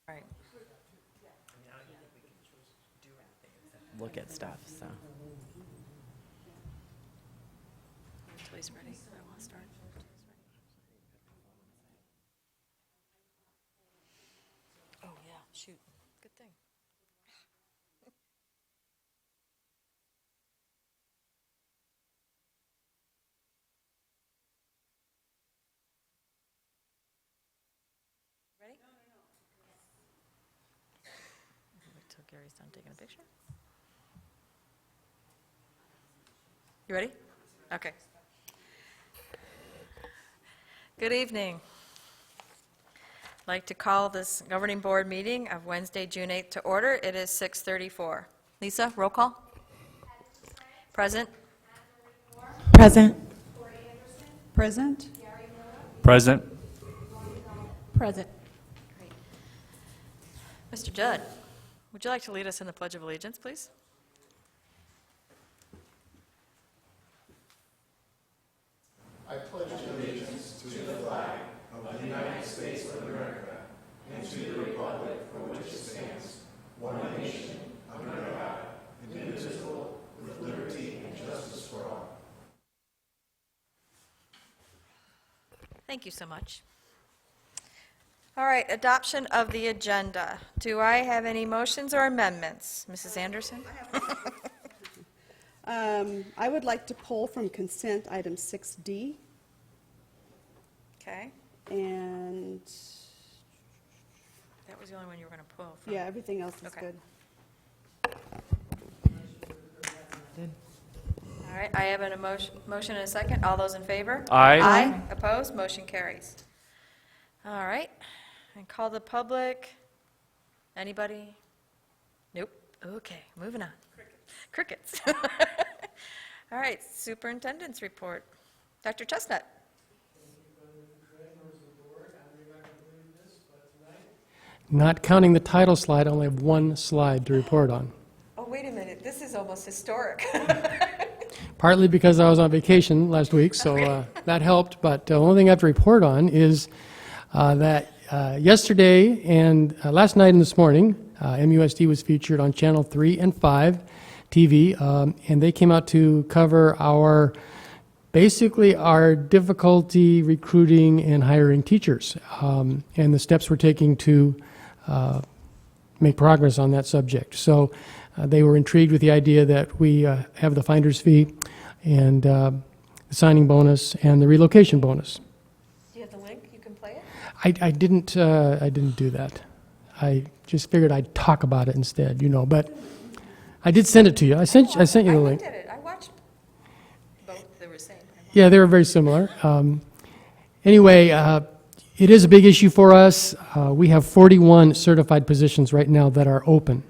Right. Look at stuff, so. Until he's ready, I want to start. Oh, yeah, shoot, good thing. Ready? Wait till Gary's done taking a picture. You ready? Okay. Good evening. I'd like to call this governing board meeting of Wednesday, June 8th to order. It is 6:34. Lisa, roll call. Present. Present. Present. Present. Present. Great. Mr. Judd, would you like to lead us in the Pledge of Allegiance, please? Thank you so much. All right, adoption of the agenda. Do I have any motions or amendments? Mrs. Anderson? I would like to pull from consent item 6D, Okay, and, that was the only one you were going to pull from. yeah, everything else is Okay. good. All right, I have a motion and a second. All those in favor? Aye. Aye. Opposed? Motion carries. All right, and call the public. Anybody? Nope. Okay, moving on. Crickets. All right, superintendent's report. Dr. Chestnut. Not counting the title slide, I only have one slide to report on. Oh, wait a minute, this is almost historic. Partly because I was on vacation last week, so that helped. But the only thing I have to report on is that yesterday and last night and this morning, MUSD was featured on Channel 3 and 5 TV, and they came out to cover basically our difficulty recruiting and hiring teachers, and the steps we're taking to make progress on that subject. So they were intrigued with the idea that we have the finder's fee and the signing bonus and the relocation bonus. Do you have the link? You can play it? I didn't do that. I just figured I'd talk about it instead, but I did send it to you. I sent you the I link. looked at it. I watched both. They were saying. Yeah, they were very similar. Anyway, it is a big issue for us. We have 41 certified positions right now that are open.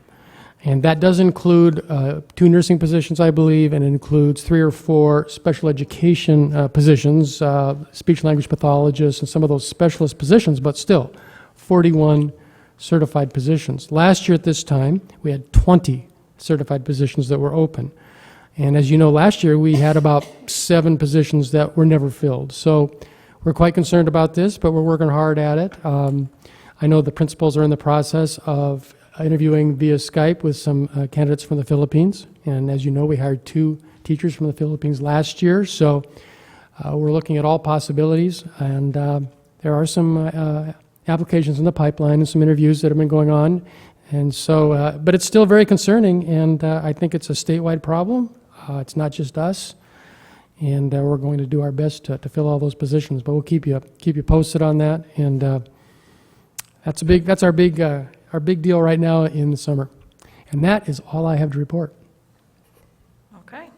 And that does include 2 nursing positions, I believe, and it includes 3 or 4 special education positions, speech-language pathologists, and some of those specialist positions, but still, 41 certified positions. Last year at this time, we had 20 certified positions that were open. And as you know, last year we had about 7 positions that were never filled. So we're quite concerned about this, but we're working hard at it. I know the principals are in the process of interviewing via Skype with some candidates from the Philippines. And as you know, we hired 2 teachers from the Philippines last year. So we're looking at all possibilities. And there are some applications in the pipeline and some interviews that have been going on. And so, but it's still very concerning, and I think it's a statewide problem. It's not just us, and we're going to do our best to fill all those positions. But we'll keep you posted on that, and that's our big deal right now in the summer. And that is all I have to report. Okay.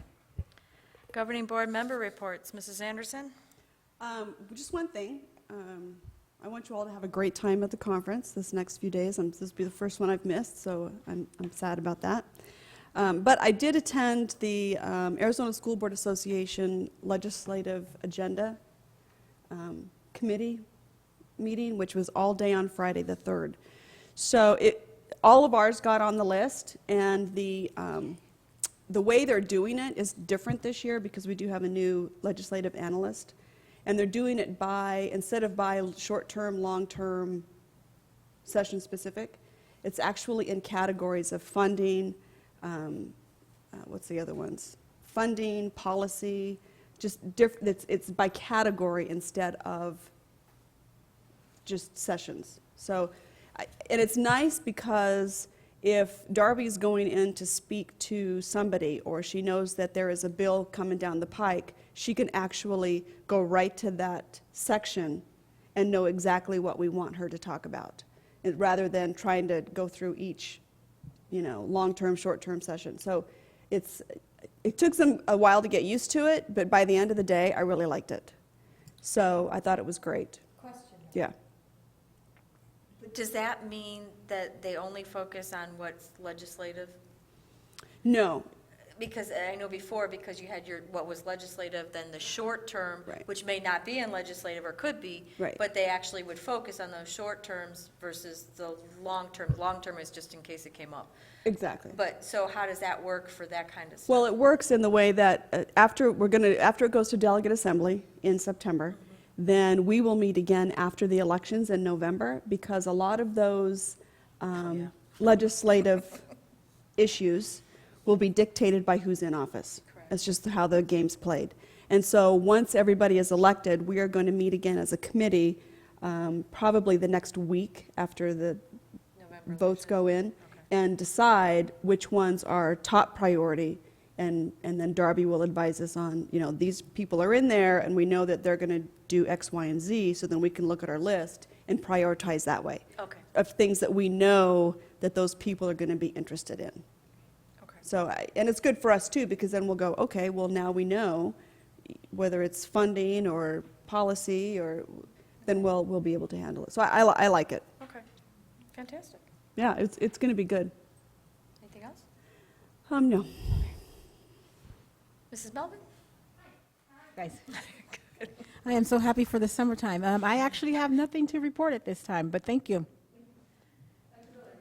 Governing board member reports. Mrs. Anderson? Just one thing. I want you all to have a great time at the conference this next few days. This will be the first one I've missed, so I'm sad about that. But I did attend the Arizona School Board Association Legislative Agenda Committee meeting, which was all day on Friday the 3rd. So all of ours got on the list, and the way they're doing it is different this year because we do have a new legislative analyst. And they're doing it instead of by short-term, long-term session specific. It's actually in categories of funding, what's the other ones? Funding, policy, just it's by category instead of just sessions. So, and it's nice because if Darby's going in to speak to somebody, or she knows that there is a bill coming down the pike, she can actually go right to that section and know exactly what we want her to talk about, rather than trying to go through each, long-term, short-term session. So it took a while to get used to it, but by the end of the day, I really liked it. So I thought it was great. Question. Yeah. Does that mean that they only focus on what's legislative? No. Because I know before, because you had what was legislative, then the short term, Right. which may not be in legislative or could be, Right. but they actually would focus on those short terms versus the long term. Long term is just in case it came up. Exactly. But, so how does that work for that kind of stuff? Well, it works in the way that after it goes to delegate assembly in September, then we will meet again after the elections in November, because a lot of those legislative issues will be dictated by who's in office. Correct. That's just how the game's played. And so once everybody is elected, we are going to meet again as a committee, probably the next week after the November votes go in, Okay. and decide which ones are top priority, and then Darby will advise us on, these people are in there, and we know that they're going to do X, Y, and Z, so then we can look at our list and prioritize that way, Okay, of things that we know that those people are going to be interested in. okay. So, and it's good for us too, because then we'll go, okay, well, now we know whether it's funding or policy, or then we'll be able to handle it. So I like it. Okay, fantastic. Yeah, it's going to be good. Anything else? No. Mrs. Melvin? Guys, I am so happy for the summertime. I actually have nothing to report at this time, but thank you.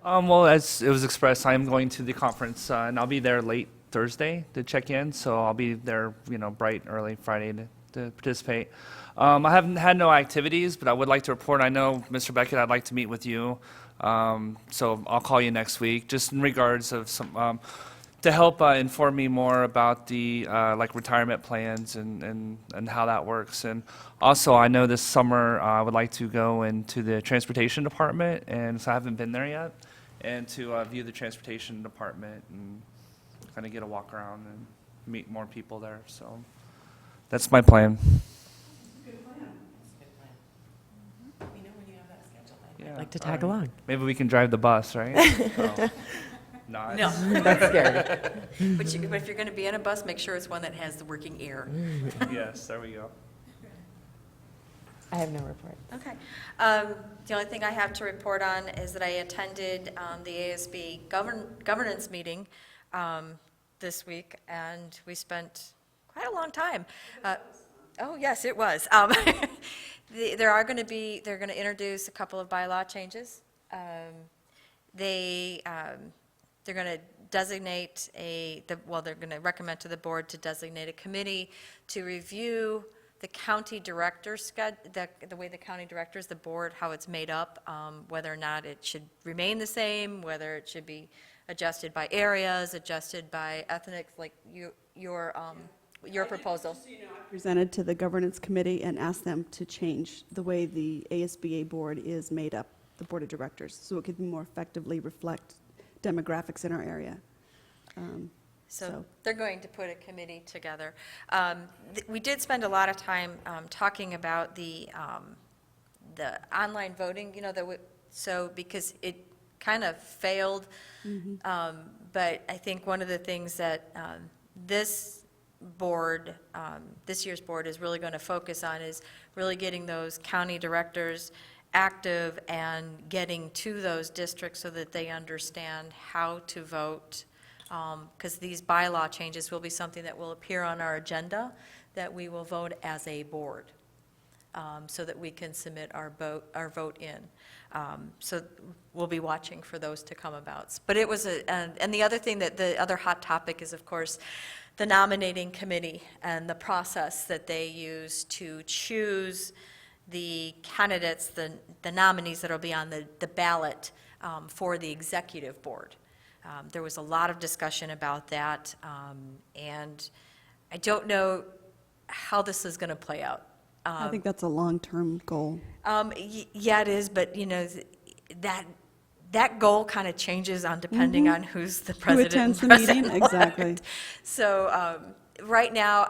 Well, as it was expressed, I am going to the conference, and I'll be there late Thursday to check in, so I'll be there, bright and early Friday to participate. I haven't had no activities, but I would like to report. I know, Mr. Beckett, I'd like to meet with you, so I'll call you next week, just in regards of some, to help inform me more about the retirement plans and how that works. And also, I know this summer I would like to go into the transportation department, and so I haven't been there yet, and to view the transportation department and kind of get a walk around and meet more people there. So that's my plan. Yeah, Like to all tag right. along. Maybe we can drive the bus, right? Oh, not. No. That's scary. But if you're going to be in a bus, make sure it's one that has the working air. Yes, there we go. I have no report. Okay. The only thing I have to report on is that I attended the ASB governance meeting this week, and we spent quite a long time. Oh, yes, it was. They're going to introduce a couple of bylaw changes. They're going to designate they're going to recommend to the board to designate a committee to review the county director's the way the county directors, the board, how it's made up, whether or not it should remain the same, whether it should be adjusted by areas, adjusted by ethnic, like your proposal. Presented to the governance committee and asked them to change the way the ASBA board is made up, the board of directors, so it could more effectively reflect demographics in our area. So they're going to put a committee together. We did spend a lot of time talking about the online voting, so because it kind of failed. But I think one of the things that this year's board is really going to focus on is really getting those county directors active and getting to those districts so that they understand how to vote. Because these bylaw changes will be something that will appear on our agenda, that we will vote as a board, so that we can submit our vote in. So we'll be watching for those to come about. But it was and the other thing the other hot topic is, of course, the nominating committee and the process that they use to choose the candidates, the nominees that will be on the ballot for the executive board. There was a lot of discussion about that, and I don't know how this is going to play out. I think that's a long-term goal. Yeah, it is, but, that goal kind of changes on depending on who's the president. attends the and meeting? president-elect. Exactly. So right now,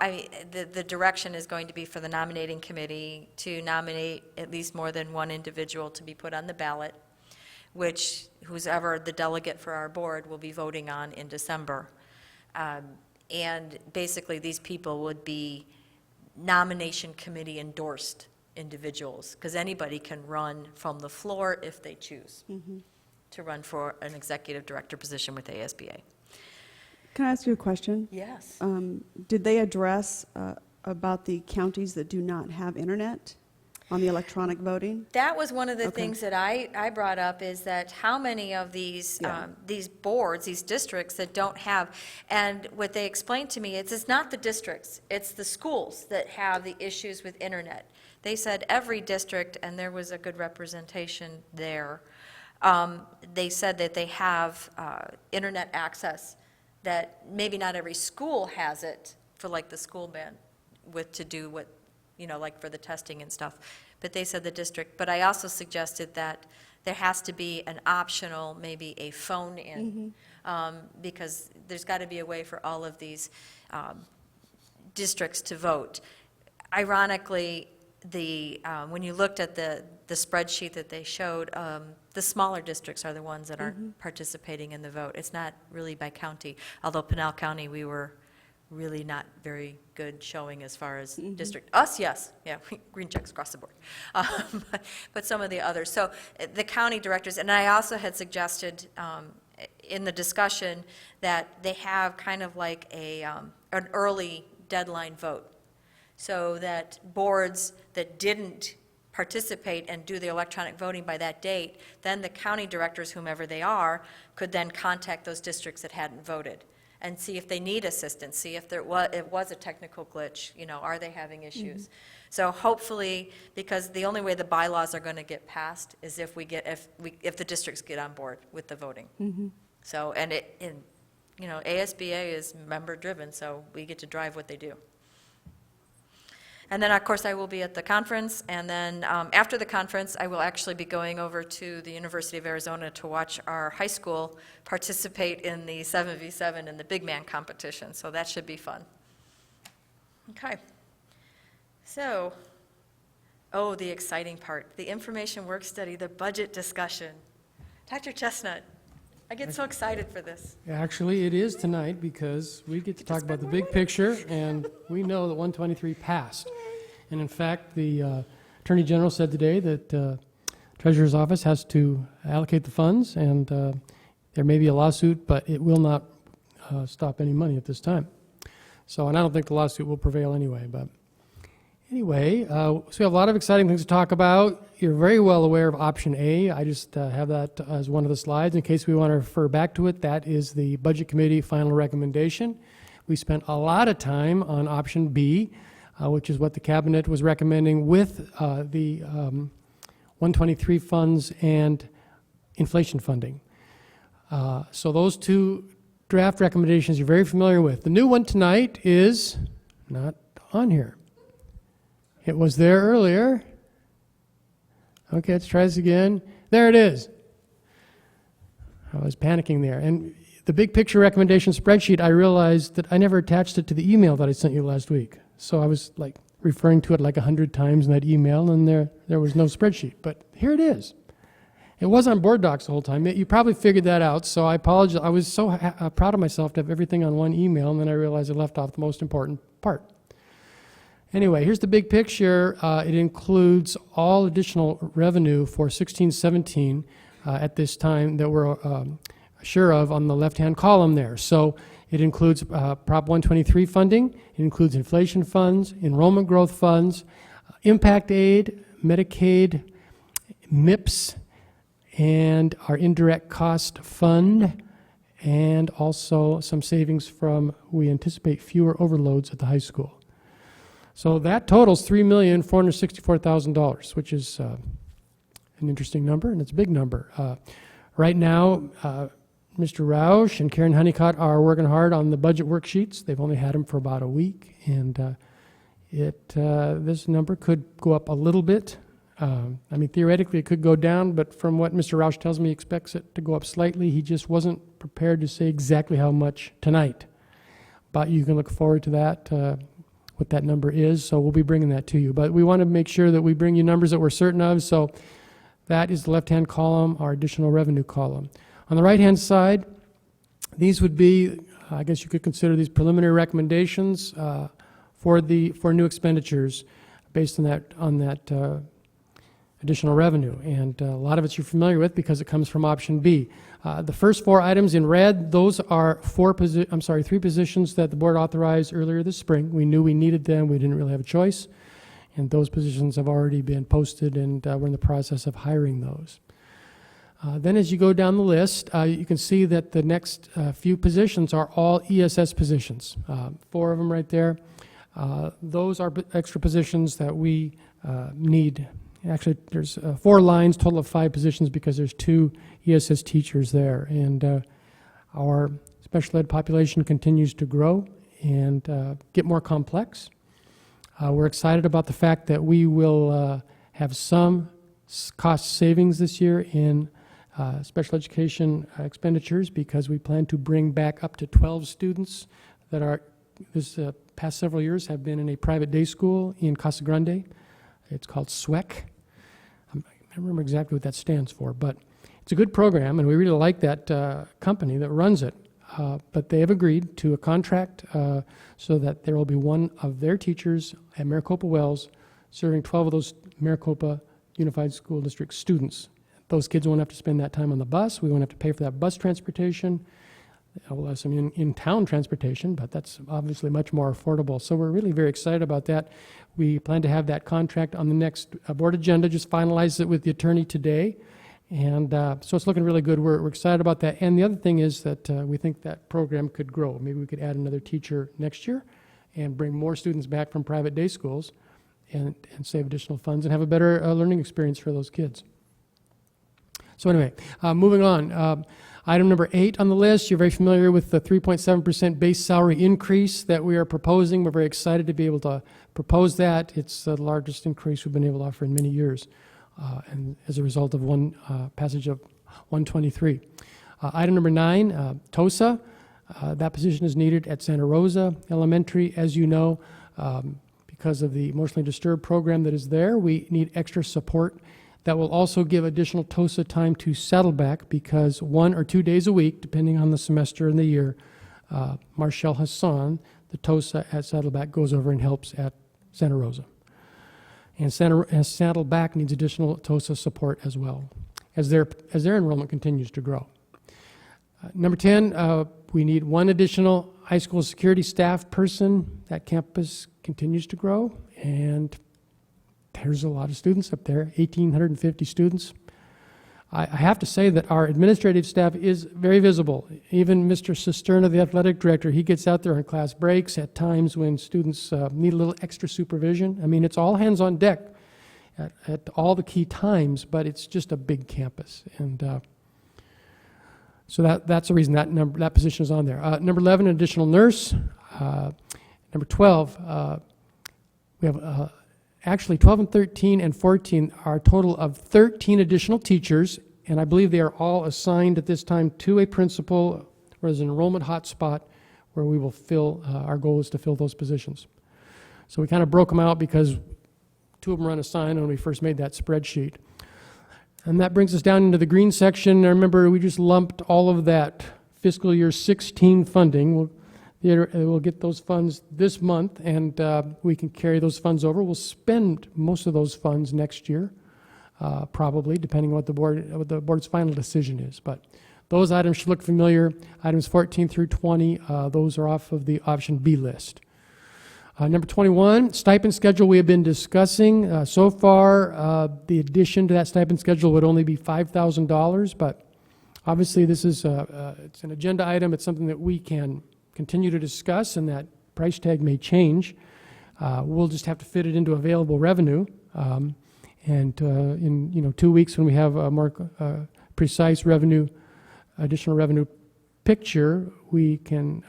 the direction is going to be for the nominating committee to nominate at least more than one individual to be put on the ballot, which whoever the delegate for our board will be voting on in December. And basically, these people would be nomination committee endorsed individuals, because anybody can run from the floor if they choose to run for an executive director position with ASBA. Can I ask you a question? Yes. Did they address about the counties that do not have internet on the electronic voting? That was one of the Okay. things that I brought up, is that how many of these boards, these districts that don't have, and what they explained to me is it's not the districts, it's the schools that have the issues with internet. They said every district, and there was a good representation there, they said that they have internet access, that maybe not every school has it for like the school band to do what, like for the testing and stuff. But they said the district, but I also suggested that there has to be an optional, maybe a phone in, because there's got to be a way for all of these districts to vote. Ironically, when you looked at the spreadsheet that they showed, the smaller districts are the ones that aren't participating in the vote. It's not really by county, although Pinal County, we were really not very good showing as far as district. Us, yes, yeah, green checks across the board. But some of the others. So the county directors, and I also had suggested in the discussion that they have kind of like an early deadline vote, so that boards that didn't participate and do the electronic voting by that date, then the county directors, whomever they are, could then contact those districts that hadn't voted and see if they need assistance, see if it was a technical glitch, are they having issues? So hopefully, because the only way the bylaws are going to get passed is if the districts get on board with the voting. So, ASBA is member-driven, so we get to drive what they do. And then, of course, I will be at the conference, and then after the conference, I will actually be going over to the University of Arizona to watch our high school participate in the 7v7 and the big man competition, so that should be fun. Okay. So, the exciting part, the information work study, the budget discussion. Dr. Chestnut, I get so excited for this. Actually, it is tonight because we get to talk about the big picture, and we know that 123 passed. And in fact, the Attorney General said today that Treasurer's Office has to allocate the funds, and there may be a lawsuit, but it will not stop any money at this time. So, and I don't think the lawsuit will prevail anyway, but anyway, so we have a lot of exciting things to talk about. You're very well aware of option A. I just have that as one of the slides in case we want to refer back to it. That is the Budget Committee final recommendation. We spent a lot of time on option B, which is what the Cabinet was recommending with the 123 funds and inflation funding. So those two draft recommendations you're very familiar with. The new one tonight is not on here. It was there earlier. Okay, let's try this again. There it is. I was panicking there. And the big picture recommendation spreadsheet, I realized that I never attached it to the email that I sent you last week. So I was like referring to it like 100 times in that email, and there was no spreadsheet. But here it is. It was on Board Docs the whole time. You probably figured that out, so I apologize. I was so proud of myself to have everything on one email, and then I realized I left off the most important part. Anyway, here's the big picture. It includes all additional revenue for 16-17 at this time that we're sure of on the left-hand column there. So it includes Prop 123 funding, it includes inflation funds, enrollment growth funds, impact aid, Medicaid, MIPS, and our indirect cost fund, and also some savings from, we anticipate fewer overloads at the high school. So that totals $3,464,000, which is an interesting number, and it's a big number. Right now, Mr. Roush and Karen Honeycutt are working hard on the budget worksheets. They've only had them for about a week, and this number could go up a little bit. I mean, theoretically, it could go down, but from what Mr. Roush tells me, he expects it to go up slightly. He just wasn't prepared to say exactly how much tonight. But you can look forward to that, what that number is, so we'll be bringing that to you. But we want to make sure that we bring you numbers that we're certain of, so that is the left-hand column, our additional revenue column. On the right-hand side, these would be, I guess you could consider these preliminary recommendations for new expenditures based on that additional revenue, and a lot of it you're familiar with because it comes from option B. The first 4 items in red, those are 3 positions that the board authorized earlier this spring. We knew we needed them. We didn't really have a choice, and those positions have already been posted, and we're in the process of hiring those. Then as you go down the list, you can see that the next few positions are all ESS positions. 4 of them right there. Those are extra positions that we need. Actually, there's 4 lines, total of 5 positions because there's 2 ESS teachers there. And our special ed population continues to grow and get more complex. We're excited about the fact that we will have some cost savings this year in special education expenditures because we plan to bring back up to 12 students that are, this past several years, have been in a private day school in Casa Grande. It's called SWEC. I don't remember exactly what that stands for, but it's a good program, and we really like that company that runs it. But they have agreed to a contract so that there will be one of their teachers at Maricopa Wells serving 12 of those Maricopa Unified School District students. Those kids won't have to spend that time on the bus. We won't have to pay for that bus transportation. We'll have some in-town transportation, but that's obviously much more affordable. So we're really very excited about that. We plan to have that contract on the next board agenda, just finalize it with the attorney today. And so it's looking really good. We're excited about that. And the other thing is that we think that program could grow. Maybe we could add another teacher next year and bring more students back from private day schools and save additional funds and have a better learning experience for those kids. So anyway, moving on. Item number 8 on the list, you're very familiar with the 3.7% base salary increase that we are proposing. We're very excited to be able to propose that. It's the largest increase we've been able to offer in many years, and as a result of one passage of 123. Item number 9, TOSA. That position is needed at Santa Rosa Elementary. As you know, because of the emotionally disturbed program that is there, we need extra support. That will also give additional TOSA time to Saddleback because 1 or 2 days a week, depending on the semester and the year, Marshall Hassan, the TOSA at Saddleback, goes over and helps at Santa Rosa. And Saddleback needs additional TOSA support as well as their enrollment continues to grow. Number 10, we need 1 additional high school security staff person. That campus continues to grow, and there's a lot of students up there, 1,850 students. I have to say that our administrative staff is very visible. Even Mr. Cisterna, the athletic director, he gets out there on class breaks at times when students need a little extra supervision. I mean, it's all hands on deck at all the key times, but it's just a big campus. And so that's the reason that position is on there. Number 11, an additional nurse. Number 12, we have actually 12 and 13 and 14 are a total of 13 additional teachers, and I believe they are all assigned at this time to a principal or as an enrollment hotspot where we will fill, our goal is to fill those positions. So we kind of broke them out because 2 of them were unassigned when we first made that spreadsheet. And that brings us down into the green section. Now remember, we just lumped all of that fiscal year 16 funding. We'll get those funds this month, and we can carry those funds over. We'll spend most of those funds next year, probably, depending on what the board's final decision is. But those items should look familiar. Items 14 through 20, those are off of the option B list. Number 21, stipend schedule we have been discussing. So far, the addition to that stipend schedule would only be $5,000, but obviously this is it's an agenda item. It's something that we can continue to discuss, and that price tag may change. We'll just have to fit it into available revenue. And in 2 weeks, when we have a more precise additional revenue picture, we can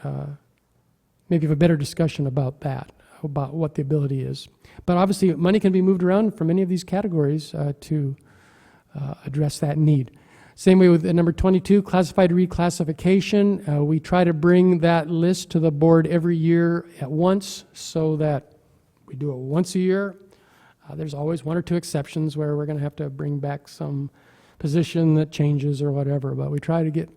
maybe have a better discussion about that, about what the ability is. But obviously, money can be moved around from any of these categories to address that need. Same way with number 22, classified reclassification. We try to bring that list to the board every year at once so that we do it once a year. There's always one or two exceptions where we're going to have to bring back some position that changes or whatever, but we try to get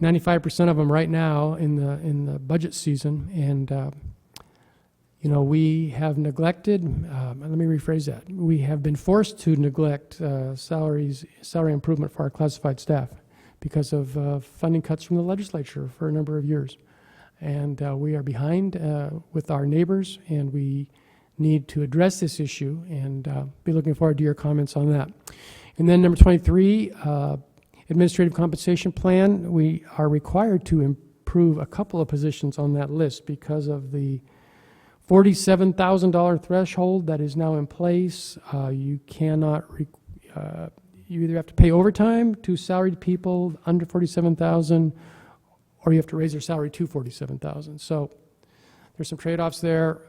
95% of them right now in the budget season. And we have neglected, let me rephrase that. We have been forced to neglect salary improvement for our classified staff because of funding cuts from the legislature for a number of years. And we are behind with our neighbors, and we need to address this issue, and be looking forward to your comments on that. And then number 23, administrative compensation plan. We are required to improve a couple of positions on that list because of the $47,000 threshold that is now in place. You cannot, you either have to pay overtime to salaried people under $47,000, or you have to raise their salary to $47,000. So there's some trade-offs there,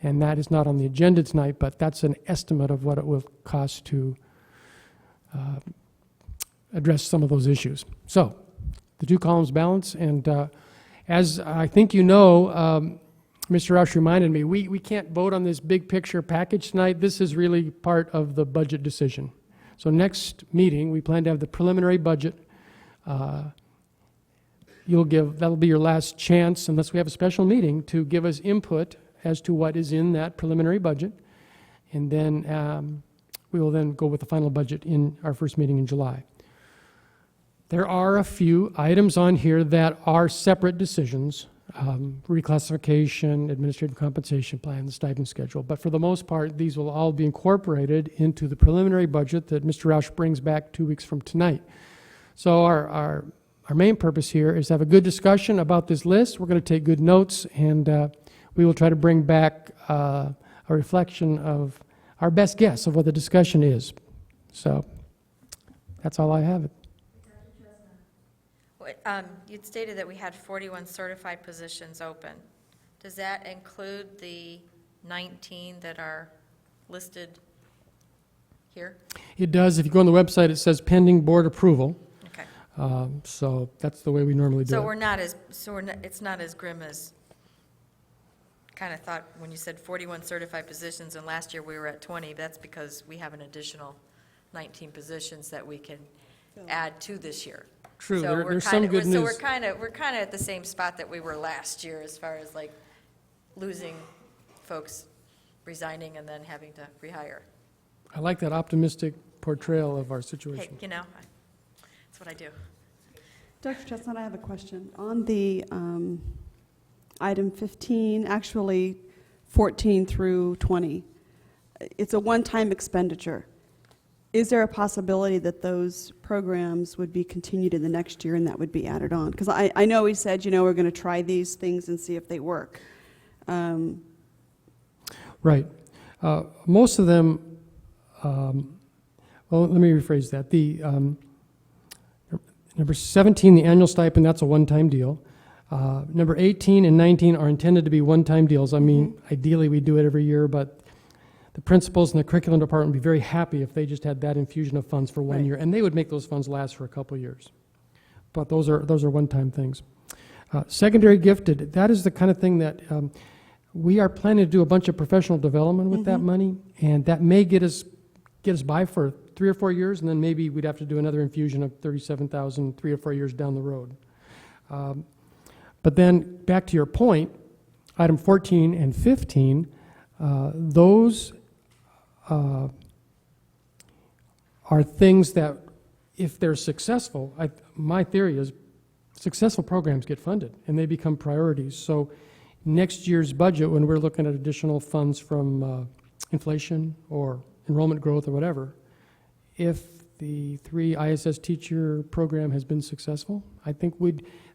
and that is not on the agenda tonight, but that's an estimate of what it will cost to address some of those issues. So the two columns balance, and as I think you know, Mr. Roush reminded me, we can't vote on this big picture package tonight. This is really part of the budget decision. So next meeting, we plan to have the preliminary budget. That'll be your last chance, unless we have a special meeting, to give us input as to what is in that preliminary budget. And then we will then go with the final budget in our first meeting in July. There are a few items on here that are separate decisions. Reclassification, administrative compensation plan, the stipend schedule. But for the most part, these will all be incorporated into the preliminary budget that Mr. Roush brings back 2 weeks from tonight. So our main purpose here is to have a good discussion about this list. We're going to take good notes, and we will try to bring back a reflection of our best guess of what the discussion is. So that's all I have. You'd stated that we had 41 certified positions open. Does that include the 19 that are listed here? It does. If you go on the website, it says pending board approval. Okay. So that's the way we normally do it. It's not as grim as kind of thought when you said 41 certified positions, and last year we were at 20. That's because we have an additional 19 positions that we can add to this year. True. So There's some good news. So we're kind of at the same spot that we were last year as far as like losing folks resigning and then having to rehire. I like that optimistic portrayal of our Hey, situation. that's what I do. Dr. Chestnut, I have a question. On the item 15, actually 14 through 20, it's a one-time expenditure. Is there a possibility that those programs would be continued in the next year and that would be added on? Because I know he said, we're going to try these things and see if they work. Right. Most of them, well, let me rephrase that. The number 17, the annual stipend, that's a one-time deal. Number 18 and 19 are intended to be one-time deals. I mean, ideally we do it every year, but the principals and the curriculum department would be very happy if they just had that infusion of funds for 1 year, and they would make those funds last for a couple of years. But those are one-time things. Secondary gifted, that is the kind of thing that we are planning to do a bunch of professional development with that money, and that may get us by for 3 or 4 years, and then maybe we'd have to do another infusion of $37,000 3 or 4 years down the road. But then back to your point, item 14 and 15, those are things that, if they're successful, my theory is successful programs get funded and they become priorities. So next year's budget, when we're looking at additional funds from inflation or enrollment growth or whatever, if the 3 ISS teacher program has been successful, I think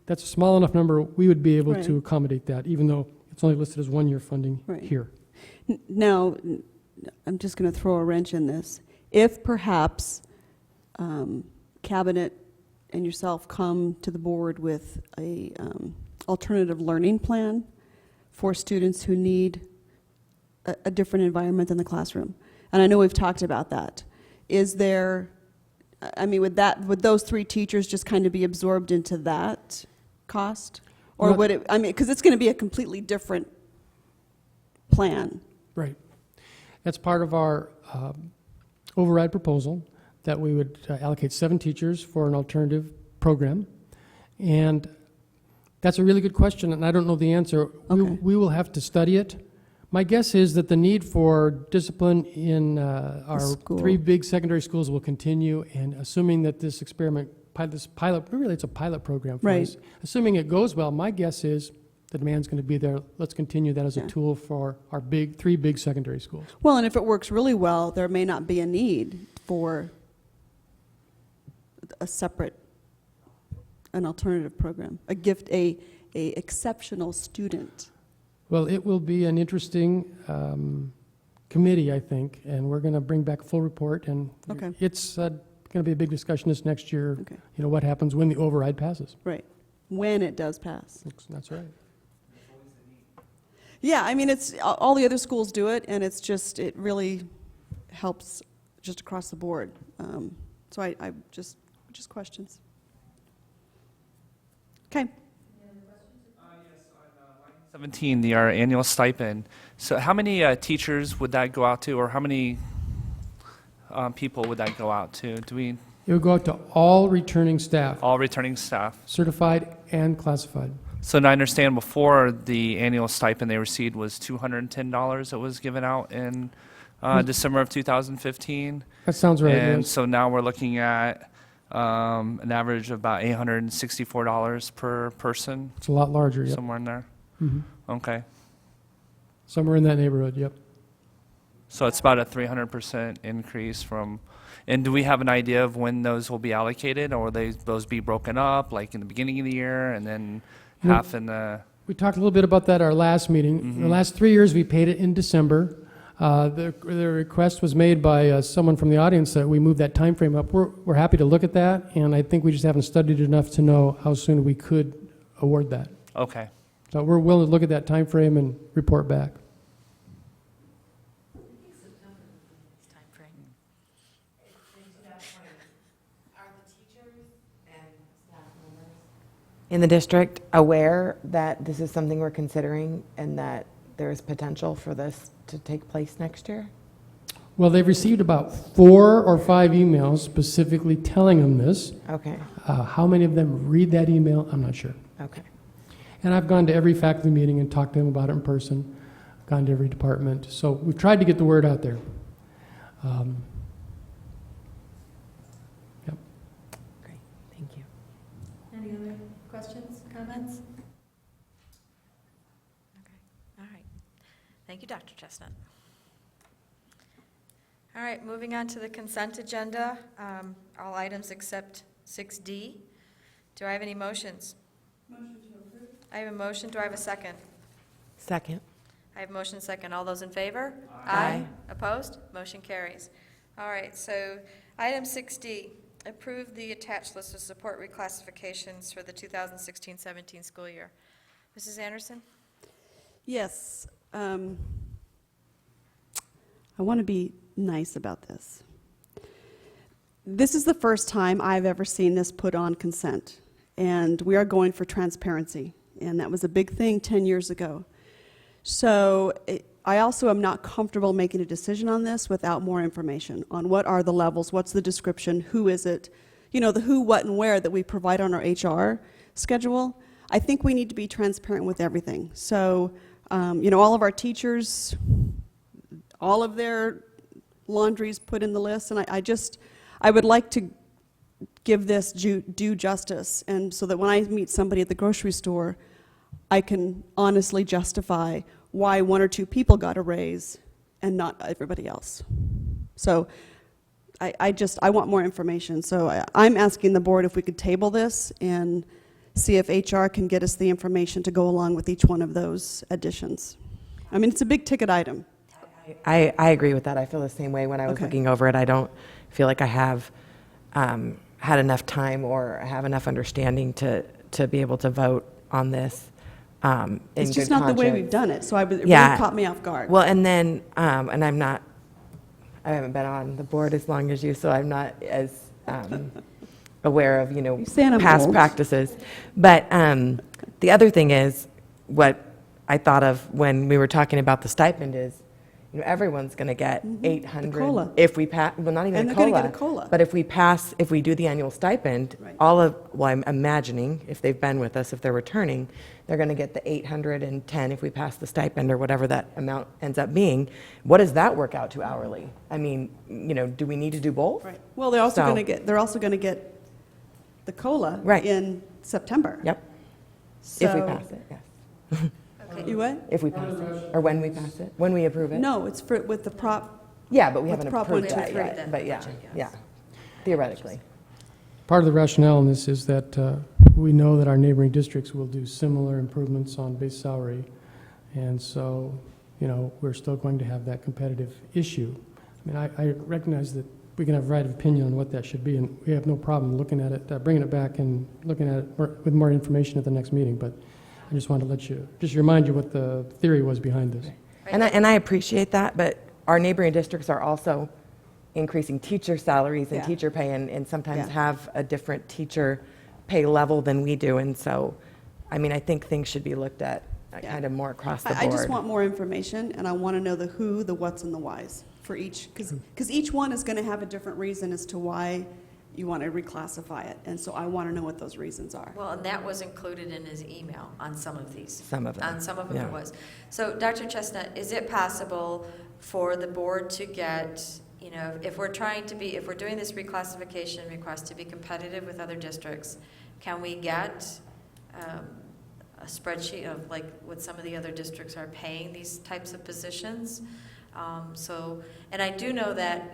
that's a small enough number, we would be able to accommodate that, even though It's only listed as one-year funding Right. here. Now, I'm just going to throw a wrench in this. If perhaps Cabinet and yourself come to the board with a alternative learning plan for students who need a different environment than the classroom, and I know we've talked about that, is there, I mean, would those 3 teachers just kind of be absorbed into that cost? Or Well- would it, I mean, because it's going to be a completely different plan. Right. That's part of our override proposal, that we would allocate 7 teachers for an alternative program. And that's a really good question, and I don't know the answer. Okay. We will have to study it. My guess is that the need for discipline in our school. 3 big secondary schools will continue, and assuming that this experiment, really it's a pilot program for Right. us. Assuming it goes well, my guess is the demand's going to be there. Let's continue that as a Yeah. tool for our 3 big secondary schools. Well, and if it works really well, there may not be a need for a separate, an alternative program, a exceptional student. Well, it will be an interesting committee, I think, and we're going to bring back a full report, and Okay. it's going to be a big discussion this next year, Okay. you know, what happens when the override passes. Right, when it does pass. That's right. Yeah, I mean, it's, all the other schools do it, and it's just, it really helps just across the board. So I just questions. Okay. 17, our annual stipend. So how many teachers would that go out to, or how many people would that go out to? Do we, It would go out to all returning staff, all returning staff? certified and classified. So I understand before the annual stipend they received was $210 that was given out in December of 2015. That sounds right, And yes. so now we're looking at an average of about $864 per person, It's a lot larger, yep. somewhere in there. Mhm. Okay. Somewhere in that neighborhood, yep. So it's about a 300% increase from, and do we have an idea of when those will be allocated, or will those be broken up, like in the beginning of the year, and then No. half in the, We talked a little bit about that at our last meeting. The last 3 years, we paid it in December. The request was made by someone from the audience that we move that time frame up. We're happy to look at that, and I think we just haven't studied it enough to know how soon we could award that. okay. So we're willing to look at that time frame and report back. In the district, aware that this is something we're considering and that there is potential for this to take place next year? Well, they've received about 4 or 5 emails specifically telling them this. Okay, How many of them read that email, I'm not sure. okay. And I've gone to every faculty meeting and talked to them about it in person, gone to every department. So we've tried to get the word out there. Yep. Great, thank you. Any other questions, comments? Okay, all right. Thank you, Dr. Chestnut. All right, moving on to the consent agenda, all items except 6D. Do I have any motions? Motion to approve. I have a motion. Do I have a second? Second. I have motion second. All those in favor? Aye. Opposed? Motion carries. All right, so item 6D, approve the attached list of support reclassifications for the 2016-17 school year. Mrs. Anderson? Yes. I want to be nice about this. This is the first time I've ever seen this put on consent, and we are going for transparency, and that was a big thing 10 years ago. So I also am not comfortable making a decision on this without more information on what are the levels, what's the description, who is it, you know, the who, what, and where that we provide on our HR schedule. I think we need to be transparent with everything. So, you know, all of our teachers, all of their laundries put in the list, and I would like to give this due justice, and so that when I meet somebody at the grocery store, I can honestly justify why 1 or 2 people got a raise and not everybody else. So I want more information. So I'm asking the board if we could table this and see if HR can get us the information to go along with each one of those additions. I mean, it's a big ticket item. I agree with that. I feel the same way when I was Okay. looking over it. I don't feel like I have had enough time or have enough understanding to be able to vote on this in It's just good not the way conscience. we've done it, so it really Yeah. caught me off guard. Well, and then, and I haven't been on the board as long as you, so I'm not as aware of, You saying I'm past old? practices. But the other thing is, what I thought of when we were talking about the stipend is, everyone's going to get 800 COLA. if we pass. Well, not even And a they're gonna COLA. get a COLA. But if we do the annual stipend, Right. well, I'm imagining if they've been with us, if they're returning, they're going to get the 810 if we pass the stipend or whatever that amount ends up being. What does that work out to hourly? I mean, do we need to do both? Right. Well, they're also So- going to get the COLA Right. in September. Yep. If we So- pass it, yes. You what? If we pass it, or when we pass it, when we approve it. No, it's for, with the prop, Yeah, but we with haven't Prop approved that 123. yet. But yeah, yeah, theoretically. Part of the rationale in this is that we know that our neighboring districts will do similar improvements on base salary, and so, we're still going to have that competitive issue. I mean, I recognize that we can have right of opinion on what that should be, and we have no problem looking at it, bringing it back and looking at it with more information at the next meeting, but I just wanted to remind you what the theory was behind this. And I appreciate that, but our neighboring districts are also increasing teacher salaries and Yeah. teacher pay, and sometimes Yeah. have a different teacher pay level tthan we do. And so, I mean, I think things should be looked at Yeah. kind of more across the board. I just want more information, and I want to know the who, the whats, and the whys for each, because each one is going to have a different reason as to why you want to reclassify it, and so I want to know what those reasons are. Well, and that was included in his email on some of these. Some of them, On some of them yeah. it was. So, Dr. Chestnut, is it possible for the board to get, if we're doing this reclassification request to be competitive with other districts, can we get a spreadsheet of like what some of the other districts are paying these types of positions? And I do know that,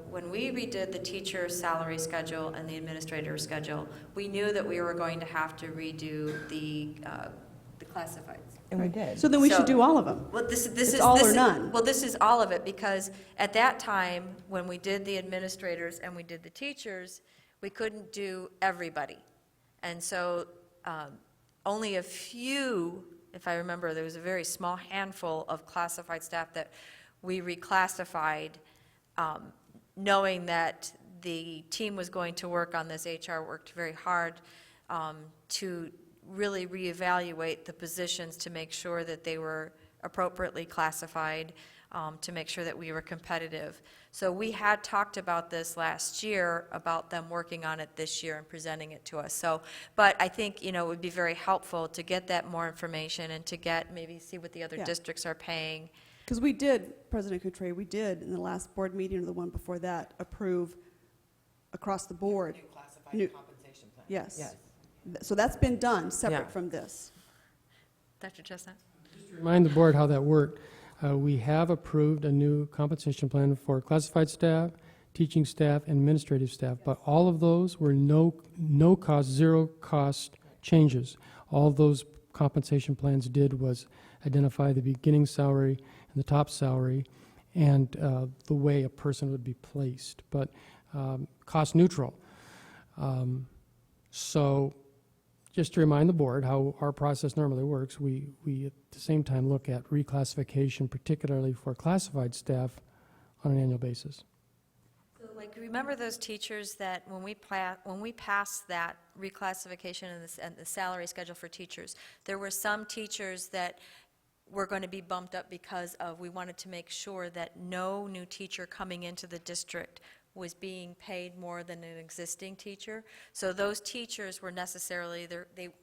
when we redid the teacher salary schedule and the administrator schedule, we knew that we were going to have to redo the classifieds. And we did. So then we So- should do all of them. Well, this It's is. all this or is- none. Well, this is all of it, because at that time, when we did the administrators and we did the teachers, we couldn't do everybody. And so, only a few, if I remember, there was a very small handful of classified staff that we reclassified, knowing that the team was going to work on this. HR worked very hard to really reevaluate the positions to make sure that they were appropriately classified, to make sure that we were competitive. So we had talked about this last year, about them working on it this year and presenting it to us. So, but I think, it would be very helpful to get that more information and to maybe see what the other Yeah. districts are paying. Because we did, President Coutre, we did, in the last board meeting or the one before that, approve across the board. New- compensation plan. Yes. Yes. So that's been done, separate Yeah. from this. Dr. Chestnut? To remind the board how that worked, we have approved a new compensation plan for classified staff, teaching staff, and administrative staff, but all of those were no cost, zero cost changes. All of those compensation plans did was identify the beginning salary and the top salary and the way a person would be placed, but cost neutral. So just to remind the board how our process normally works, we at the same time look at reclassification, particularly for classified staff, on an annual basis. So, like, remember those teachers that when we passed that reclassification and the salary schedule for teachers, there were some teachers that were going to be bumped up because we wanted to make sure that no new teacher coming into the district was being paid more than an existing teacher. So those teachers were necessarily,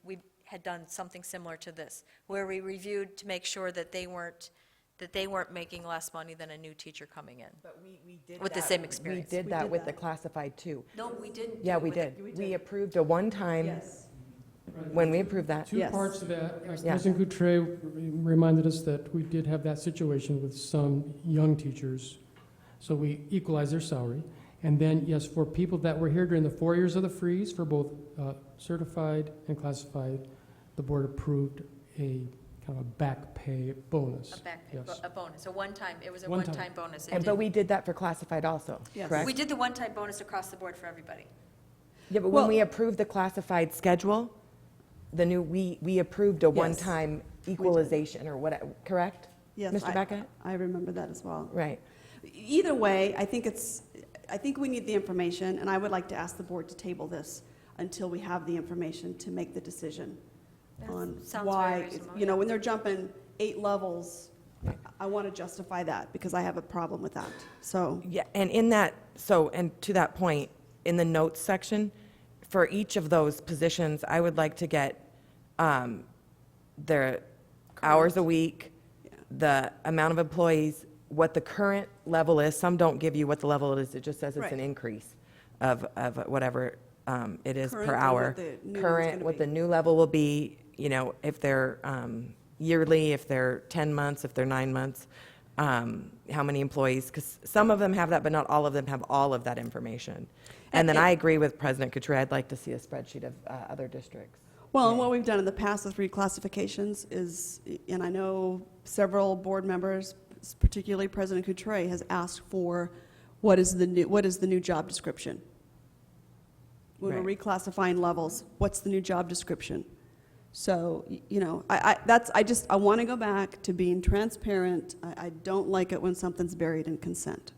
we had done something similar to this, where we reviewed to make sure that they weren't making less money than a new teacher coming in. But we did With the that- same experience. We did We that did with the that. classified too. No, we didn't. Yeah, do it we with the- did. we We did. approved a one-time, Yes. when we approved that. Two Yes. parts to that. Yeah. President Coutre reminded us that we did have that situation with some young teachers, so we equalized their salary. And then, yes, for people that were here during the 4 years of the freeze, for both certified and classified, the board approved a kind of a back pay bonus. A back pay, Yes. a bonus, it was a One-time. one-time bonus. It And, but didn't- we did that for classified also, Yes. correct? We did the one-time bonus across the board for everybody. Yeah, but Well- when we approved the classified schedule, we approved a Yes. one-time equalization or what, correct? Yes, Mr. Beckett? I remember that as well. Right. Either way, I think we need the information, and I would like to ask the board to table this until we have the information to make the decision That on sounds why, very reasonable, you know, yeah. when they're jumping 8 levels, I want to justify that, because I have a problem with that. So, Yeah, and in that, so, and to that point, in the notes section, for each of those positions, I would like to get their hours a week, the amount of employees, what the current level is. Some don't give you what the level is, it just says it's Right. an increase of whatever it is Current per and hour. what the new one's Current, gonna what be. the new level will be, you know, if they're yearly, if they're 10 months, if they're 9 months, how many employees, because some of them have that, but not all of them have all of that information. And then I agree with President Couturier, I'd like to see a spreadsheet of other districts. well, and what we've done in the past with reclassifications is, and I know several board members, particularly President Couturier, has asked for what is the new job description? When we're Right. reclassifying levels, what's the new job description? So, you know, I want to go back to being transparent. I don't like it when something's buried in consent.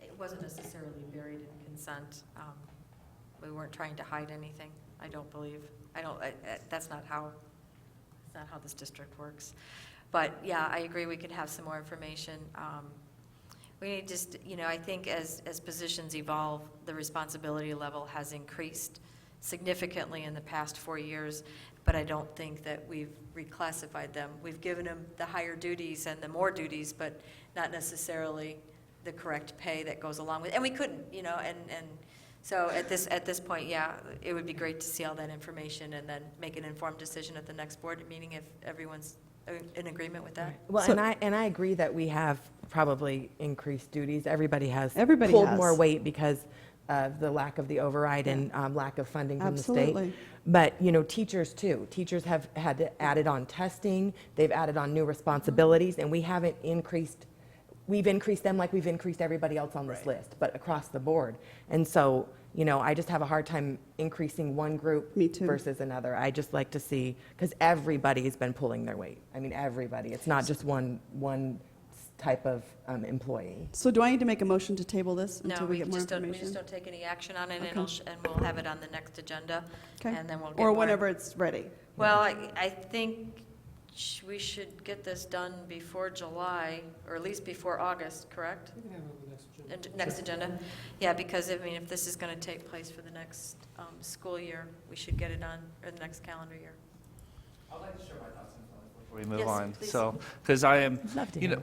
It wasn't necessarily buried in consent. We weren't trying to hide anything, I don't believe. That's not how this district works. But, yeah, I agree, we could have some more information. We need just, you know, I think as positions evolve, the responsibility level has increased significantly in the past 4 years, but I don't think that we've reclassified them. We've given them the higher duties and the more duties, but not necessarily the correct pay that goes along with, and we couldn't, you know, and so at this point, yeah, it would be great to see all that information and then make an informed decision at the next board meeting if everyone's in agreement with that. Well, So- and I agree that we have probably increased duties. Everybody has Everybody pulled has. more weight because of the lack of the override and lack of funding from the state. Absolutely. But, you know, teachers too. Teachers have had to added on testing, they've added on new responsibilities, and we haven't increased, we've increased them like we've increased everybody else on this list, but across the board. And so, you know, I just have a hard time increasing one group Me too. versus another. I just like to see, because everybody has been pulling their weight. I mean, everybody. It's not just one type of employee. So do I need to make a motion to table this No, until we get more information? we just don't take any action on it, and Okay. we'll have it on the next agenda, Okay. and then we'll get Or more. whenever it's ready. Well, I think we should get this done before July, or at least before August, correct? Next agenda? Yeah, because, I mean, if this is going to take place for the next school year, we should get it on, or the next calendar year. I'd like to share my thoughts before we move Yes, on. please. So, because I am, Love to you hear.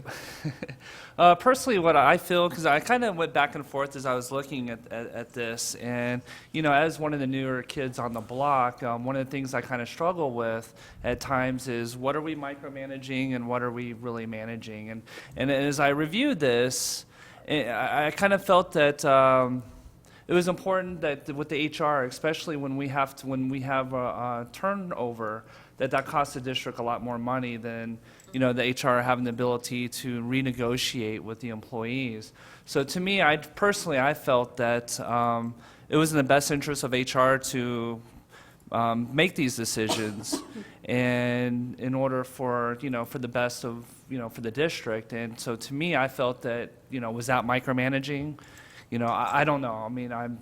know, personally, what I feel, because I kind of went back and forth as I was looking at this, and, you know, as one of the newer kids on the block, one of the things I kind of struggle with at times is what are we micromanaging and what are we really managing? And as I reviewed this, I kind of felt that it was important that with the HR, especially when we have a turnover, that costs the district a lot more money than, you know, the HR having the ability to renegotiate with the employees. So to me, I felt that it was in the best interest of HR to make these decisions, and in order for, you know, for the best of, you know, for the district. And so to me, I felt that, you know, was that micromanaging? You know, I don't know. I mean, I'm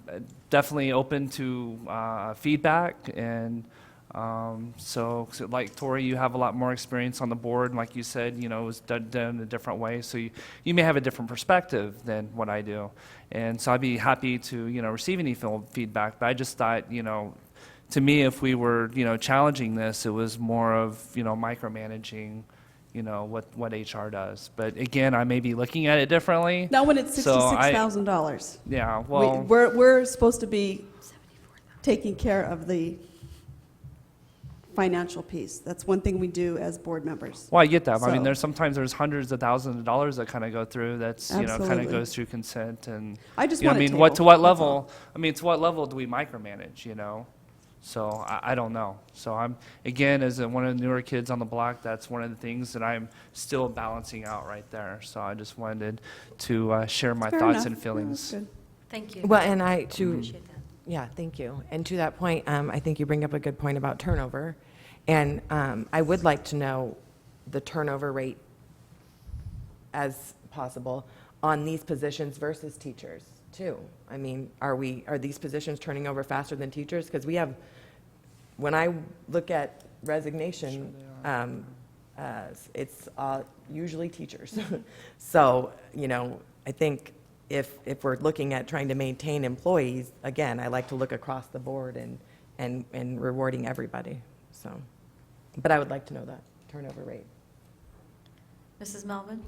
definitely open to feedback, and so like Tori, you have a lot more experience on the board, and like you said, you know, it was done in a different way, so you may have a different perspective than what I do. And so I'd be happy to, you know, receive any feedback, but I just thought, you know, to me, if we were, you know, challenging this, it was more of, you know, micromanaging, you know, what HR does. But again, I may be looking at it differently. Now, when it's So I- $66,000, Yeah, well, we're supposed to be taking care of the financial piece. That's one thing we do as board members. Well, I get that. I mean, So- there's hundreds of thousands of dollars that kind of go through. That's kind of Absolutely. goes through consent and. I just you know, want I it mean, what to tabled, what that's all. level? I mean, to what level do we micromanage? So I don't know. So I'm again as one of the newer kids on the block. That's one of the things that I'm still balancing out right there. So I just wanted to share my Fair thoughts enough. and Yeah, feelings. that's good. Thank you. Well, and I, to, Appreciate that. yeah, thank you. And to that point, I think you bring up a good point about turnover. And I would like to know the turnover rate as possible on these positions versus teachers, too. I mean, are these positions turning over faster than teachers? Because we have, when I look at resignation, it's usually teachers. So, I think if we're looking at trying to maintain employees, again, I like to look across the board and rewarding everybody, so. But I would like to know that turnover rate. Mrs. Melvin,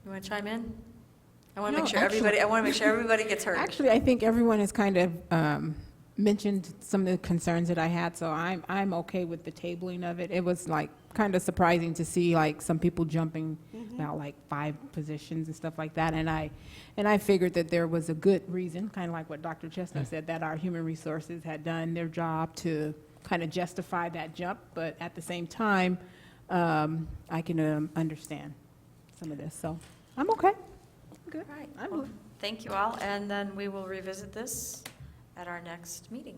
you want to chime in? I want to No, make sure actually- everybody gets heard. Actually, I think everyone has kind of mentioned some of the concerns that I had, so I'm okay with the tabling of it. It was like kind of surprising to see like some people jumping about like 5 positions and stuff like that, and I figured that there was a good reason, kind of like what Dr. Chestnut said, that our human resources had done their job to kind of justify that jump, but at the same time, I can understand some of this, so I'm okay. Good. All right. I'm Well, thank you all, and then we will revisit this at our next meeting.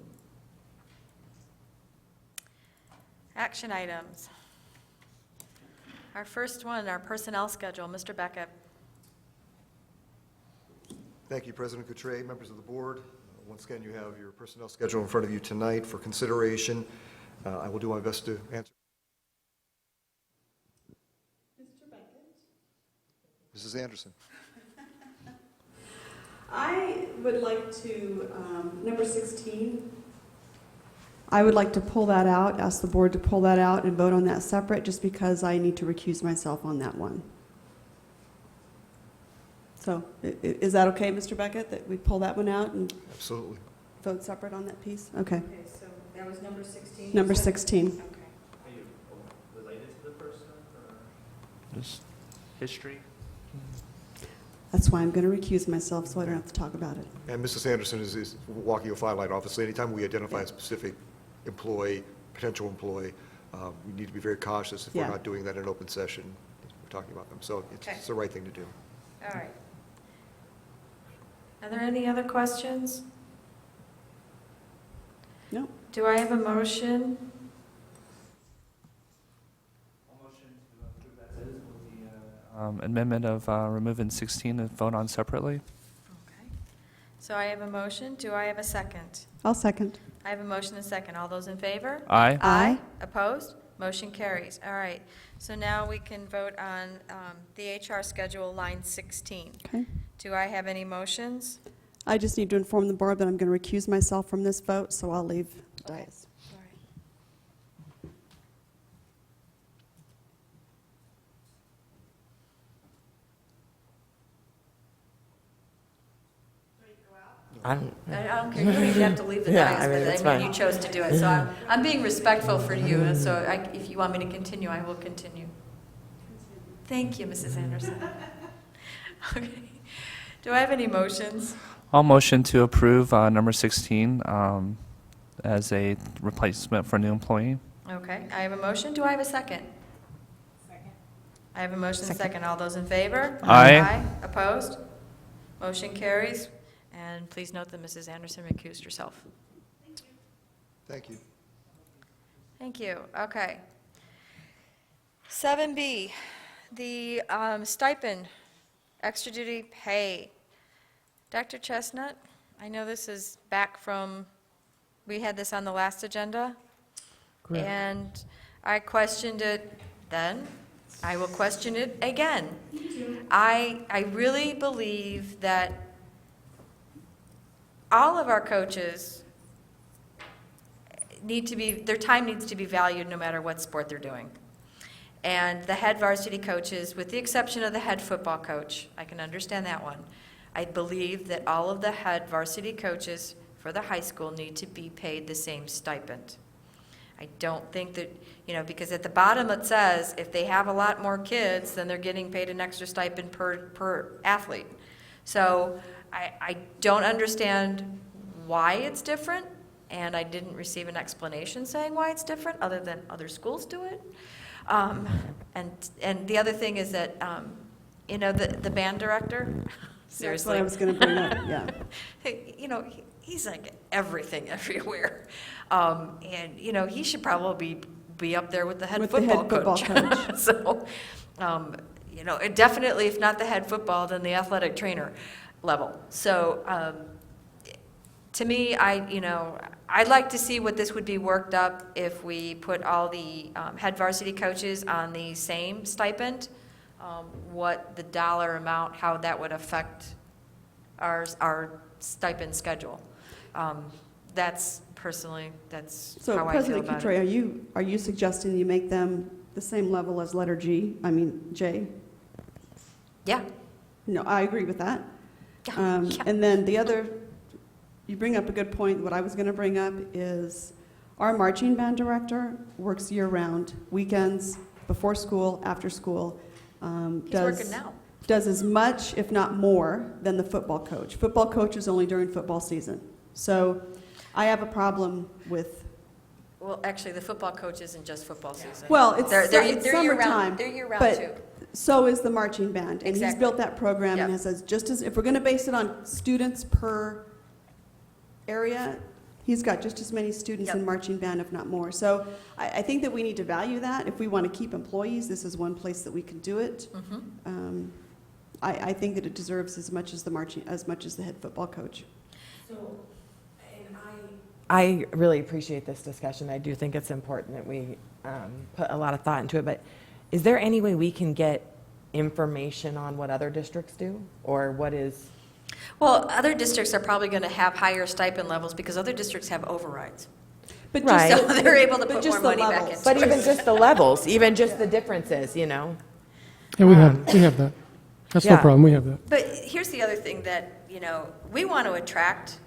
Action items. Our first one, our personnel schedule. Mr. Beckett. Thank you, President Coutray, members of the board. Once again, you have your personnel schedule in front of you tonight for consideration. I will do my best to answer. Mr. Beckett? Mrs. Anderson. I would like to, number 16, I would like to pull that out, ask the board to pull that out and vote on that separate, just because I need to recuse myself on that one. So is that okay, Mr. Beckett, that we pull that one out and Absolutely. vote separate on that piece? Okay. Okay, so that was number 16? Number 16. Okay. Are you related to the person or just history? That's why I'm going to recuse myself, so I don't have to talk about it. And Mrs. Anderson is walking a fine line. Obviously, anytime we identify a specific employee, potential employee, we need to be very cautious if we're Yeah. not doing that in open session. We're talking about them. So Okay. it's the right thing to do. All right. Are there any other questions? No? Do I have a motion? Amendment of removing 16 and vote on separately. Okay. So I have a motion. Do I have a second? I'll second. I have a motion and a second. All those in favor? Aye. Aye. Opposed? Motion carries. All right. So now we can vote on the HR schedule, line 16. Okay. Do I have any motions? I just need to inform the board that I'm going to recuse myself from this vote, so I'll leave the dais. All right. I don't, I don't care. You don't even have to leave the Yeah, dais, I mean, it's but I mean, fine. you chose to do it. So I'm being respectful for you, and so if you want me to continue, I will continue. Thank you, Mrs. Anderson. Okay. Do I have any motions? I'll motion to approve number 16 as a replacement for a new employee. Okay, I have a motion. Do I have a second? Second. I have a motion and a second. All those in favor? Aye. Opposed? Motion carries. And please note that Mrs. Anderson recused herself. Thank you. Thank you. Okay. 7B, the stipend, extra duty pay. Dr. Chestnut, I know this is back from, we had this on the last agenda. Correct. And I questioned it then. I will question it again. I really believe that all of our coaches need to be, their time needs to be valued no matter what sport they're doing. And the head varsity coaches, with the exception of the head football coach, I can understand that one. I believe that all of the head varsity coaches for the high school need to be paid the same stipend. I don't think that, because at the bottom it says, if they have a lot more kids, then they're getting paid an extra stipend per athlete. So I don't understand why it's different, and I didn't receive an explanation saying why it's different, other than other schools do it. And the other thing is that, the band director, seriously. That's what I was going to bring up, yeah. Hey, he's like everything everywhere. And, he should probably be up there with the head With the head football football coach. coach. So, it definitely, if not the head football, then the athletic trainer level. So, to me, I'd like to see what this would be worked up if we put all the head varsity coaches on the same stipend, what the dollar amount, how that would affect our stipend schedule. That's personally, that's So how I feel President about Couture, it. are you suggesting you make them the same level as letter J? Yeah. No, I agree with that. Yeah. And then the other, you bring up a good point. What I was going to bring up is our marching band director works year-round, weekends, before school, after school. He's working now. Does as much, if not more, than the football coach. Football coach is only during football season. So I have a problem with, Well, actually, the football coach isn't just football season. well, it's They're it's year-round. summertime. They're year-round, but too. So is the marching band. And he's Exactly. built that program and Yep. says, just as, if we're going to base it on students per area, he's got just as many students in Yep. marching band, if not more. So I think that we need to value that. If we want to keep employees, this is one place that we can do it. Mhm. I think that it deserves as much as the head football coach. I really appreciate this discussion. I do think it's important that we put a lot of thought into it, but is there any way we can get information on what other districts do, or what is? Well, other districts are probably going to have higher stipend levels because other districts have overrides. But Right. just, So they're able to But put just more the money back levels. into But it. even just the levels, even just the differences, you know? Yeah, we have that. That's no Yeah. problem, we have that. But here's the other thing that, we want to attract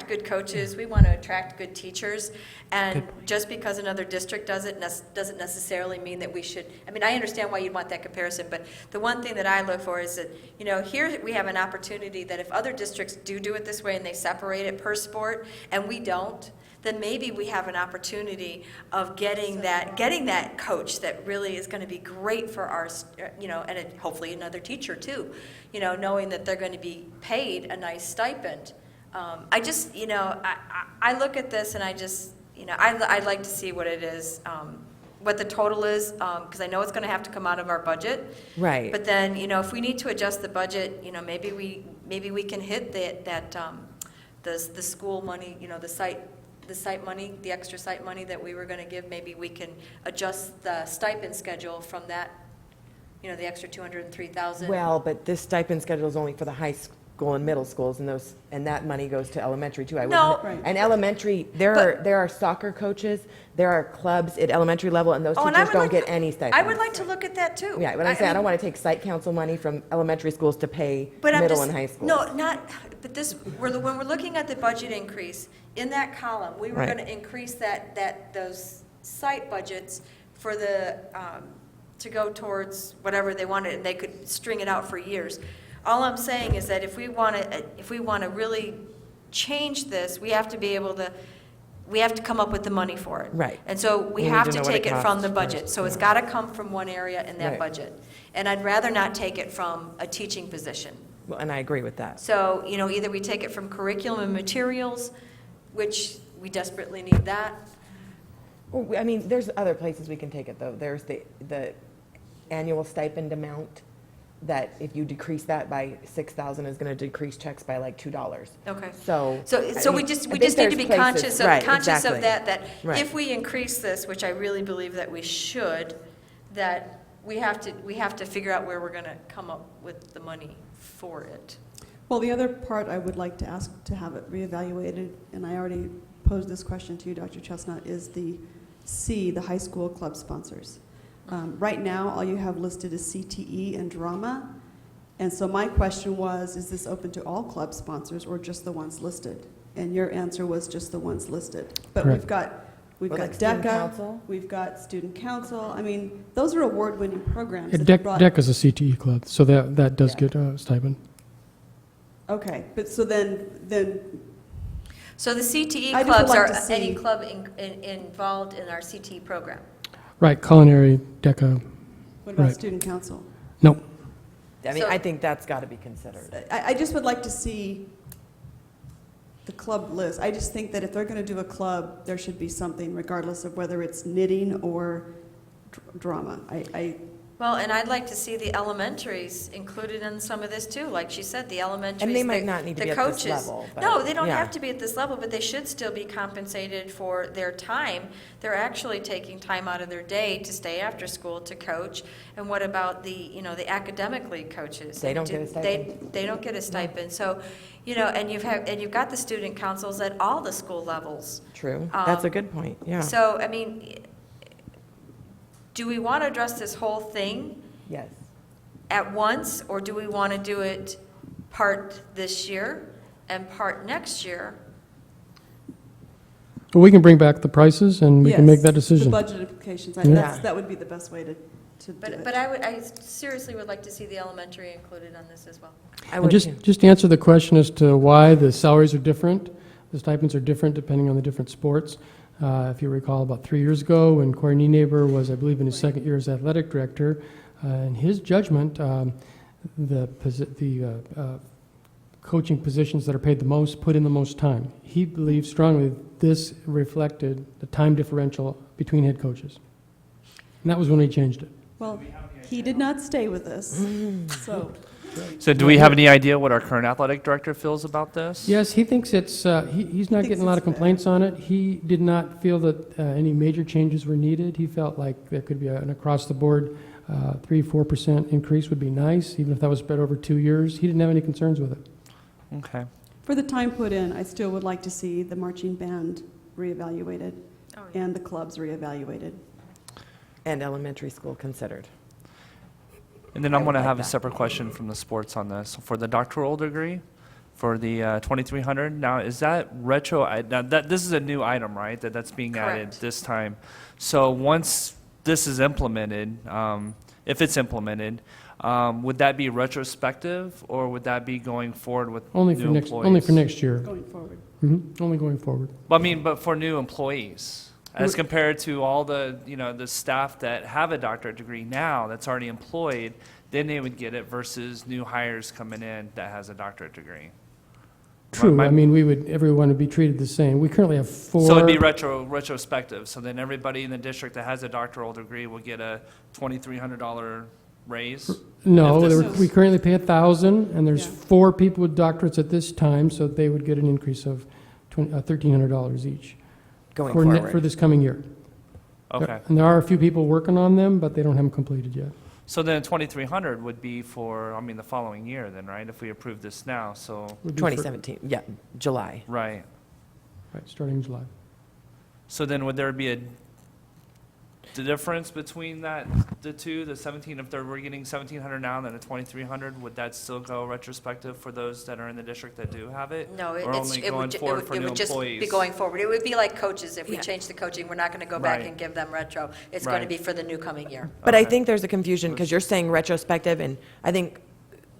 good coaches, we want to attract good teachers, and just because another district does it doesn't necessarily mean that we should, I understand why you'd want that comparison, but the one thing that I look for is that, here we have an opportunity that if other districts do it this way and they separate it per sport, and we don't, then maybe we have an opportunity of getting that coach that really is going to be great for our, and hopefully another teacher too, knowing that they're going to be paid a nice stipend. I just, I look at this and I just, I'd like to see what it is, what the total is, because I know it's going to have to come out of our budget. Right. But then, if we need to adjust the budget, maybe we can hit the school money, the site money, the extra site money that we were going to give, maybe we can adjust the stipend schedule from that, the extra 203,000. Well, but this stipend schedule is only for the high school and middle schools, and that money goes to elementary too. No. Right. And elementary, there are soccer coaches, there are clubs at elementary level, and those Oh, and I teachers would don't like get to- any stipends. I would like to look at that too. Yeah, what I'm saying, I don't mean, want to take site council money from elementary schools to pay but I'm middle just- and high schools. No, but when we're looking at the budget increase, in that column, we were Right. going to increase those site budgets for to go towards whatever they wanted, and they could string it out for years. All I'm saying is that if we want to really change this, we have to come up with the money for it. Right. And so we We need have to to know what take it it from the costs budget. first, So it's got to come from one area in that Right. budget. And I'd rather not take it from a teaching position. Well, and I agree with that. So, either we take it from curriculum and materials, which we desperately need that. Well, I mean, there's other places we can take it, though. There's the annual stipend amount, that if you decrease that by 6,000 is going to decrease checks by like $2. Okay. So. So I we mean, just I need think to there's be places- right, conscious of exactly. that Right. if we increase this, which I really believe that we should, that we have to figure out where we're going to come up with the money for it. Well, the other part I would like to ask to have it reevaluated, and I already posed this question to you, Dr. Chestnut, is the high school club sponsors. Right now, all you have listed is CTE and drama. And so my question was, is this open to all club sponsors or just the ones listed? And your answer was just the ones listed. But Correct. we've got we've Or got like student DECA, council? we've got student council. I mean, those are award-winning programs. Yeah, that have brought- DEC is a CTE club, so that does Yeah. get a stipend. Okay, but so then, So the CTE I just would clubs like are to see- any club involved in our CTE program? Right, culinary, DECA, what about Right. student council? no. I mean, So- I think that's got to be considered. I just would like to see the club list. I just think that if they're going to do a club, there should be something regardless of whether it's knitting or drama. Well, and I'd like to see the elementaries included in some of this too. Like she said, the elementaries. And they might the- not need to the be at this coaches- level, but, No, they don't yeah. have to be at this level, but they should still be compensated for their time. They're actually taking time out of their day to stay after school to coach. And what about the academic league coaches? They don't get a stipend. They don't get a stipend. So, and you've got the student councils at all the school levels. True. That's a Um, good point, yeah. So, I mean, do we want to address this whole thing Yes. at once, or do we want to do it part this year and part next year? But we can bring back the prices and we can make Yes, that decision. The budget implications, Yeah. that would be the best way to do But it. I seriously would like to see the elementary included on this as well. I And would too. just to answer the question as to why the salaries are different, the stipends are different depending on the different sports. If you recall, about 3 years ago, when Corey Nienaber was, I believe, in his second year as athletic director, in his judgment, the coaching positions that are paid the most put in the most time. He believes strongly this reflected the time differential between head coaches. And that was when he changed it. Well, he did not stay with us, so. So do we have any idea what our current athletic director feels about this? Yes, he thinks he's not Thinks getting a lot it's of complaints on it. He did not feel that any major changes were needed. He felt like there could be an across-the-board 3-4% increase would be nice, even if that was spread over 2 years. He didn't have any concerns with it. Okay. For the time put in, I still would like to see the marching band reevaluated Oh, yeah. and the clubs reevaluated. And elementary school considered. And then I I'm would going to like have a that. separate question from the sports on this. For the doctoral degree, for the 2300, now is that this is a new item, right? That's being added Correct. this time. So once this is implemented, if it's implemented, would that be retrospective or would that be going forward with Only new for next, employees? only for next year. Going forward. Only going forward. But for new employees, as compared to all the, the staff that have a doctorate degree now that's already employed, then they would get it versus new hires coming in that has a doctorate degree. True, My- I mean, everyone would be treated the same. We currently have 4. So it'd be retrospective. So then everybody in the district that has a doctoral degree will get a $2,300 raise? No, if this is- we currently pay 1,000, and there's Yeah. 4 people with doctorates at this time, so they would get an increase of $1,300 each Going for forward. this coming year. Okay. And there are a few people working on them, but they don't have them completed yet. So then 2,300 would be for, the following year then, right? If we approve this now, so, Would be for- 2017, yeah, July. right. Right, starting in July. So then would there be the difference between the two, the 17, if we're getting 1,700 now and then a 2,300, would that still go retrospective for those that are in the district that do have it? No, Or only going forward for new it would just be employees? going forward. It would be like coaches. If we Yeah. change the coaching, we're not going to go back Right. and give them retro. It's going to Right. be for the new coming year. But I Okay. think there's a confusion, because you're saying retrospective, and I think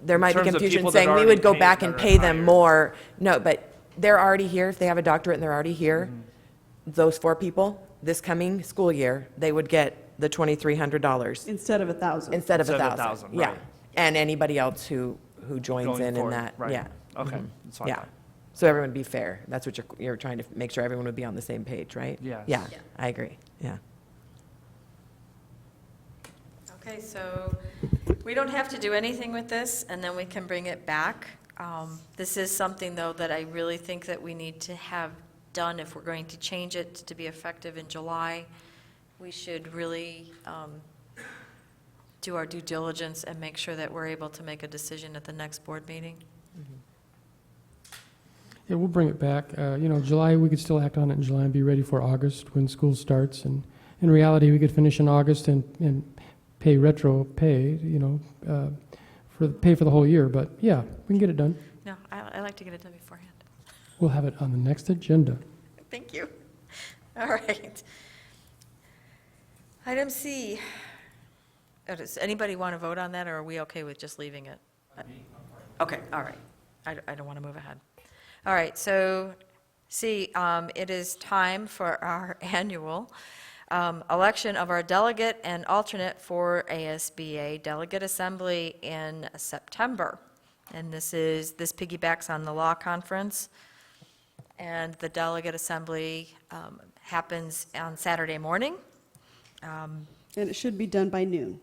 there might be terms of confusion people that saying we already would go paid back that and are pay them hired. more. No, but they're already here, if they have a doctorate and they're already here, those 4 people, this coming school year, they would get the $2,300 Instead of 1,000. instead of Instead of 1,000. 1,000, Yeah, right. and anybody else who joins Going in forward, that, right. yeah. Okay, that's fine. Yeah, so everyone would be fair. That's what you're trying to make sure everyone would be on the same page, right? Yes. Yeah, Yeah. I agree, yeah. Okay, so we don't have to do anything with this, and then we can bring it back. This is something, though, that I really think that we need to have done if we're going to change it to be effective in July. We should really do our due diligence and make sure that we're able to make a decision at the next board meeting. Yeah, we'll bring it back. July, we could still act on it in July and be ready for August when school starts. And in reality, we could finish in August and pay retro pay, pay for the whole year. But yeah, we can get it done. No, I like to get it done beforehand. We'll have it on the next agenda. Thank you. All right. Item C. Does anybody want to vote on that, or are we okay with just leaving it? Okay, all right. I don't want to move ahead. All right, so C, it is time for our annual election of our delegate and alternate for ASBA Delegate Assembly in September. And this piggybacks on the law conference. And the delegate assembly happens on Saturday morning. And it should be done by noon.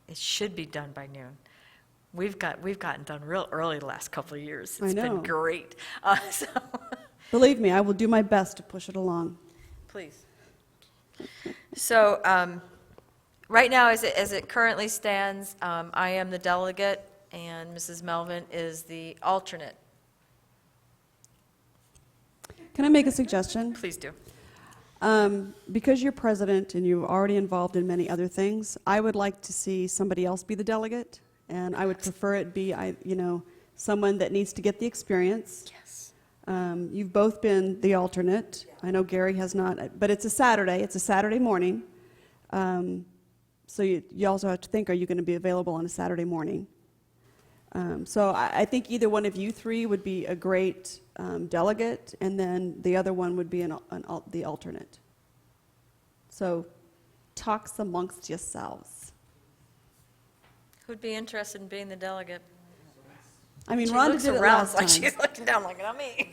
It should be done by noon. We've gotten done real early the last couple of years. I It's know. been great. So, Believe me, I will do my best to push it along. please. So, right now, as it currently stands, I am the delegate, and Mrs. Melvin is the alternate. Can I make a suggestion? Please do. Because you're president and you're already involved in many other things, I would like to see somebody else be the delegate, and I would prefer it be, someone that needs to get the experience. Yes. You've both been the alternate. I know Gary has not, but it's a Saturday morning. So you also have to think, are you going to be available on a Saturday morning? So I think either one of you three would be a great delegate, and then the other one would be the alternate. So talks amongst yourselves. Who'd be interested in being the delegate? I mean, She Rhonda looks did it around last like time. she's looking down like, not me.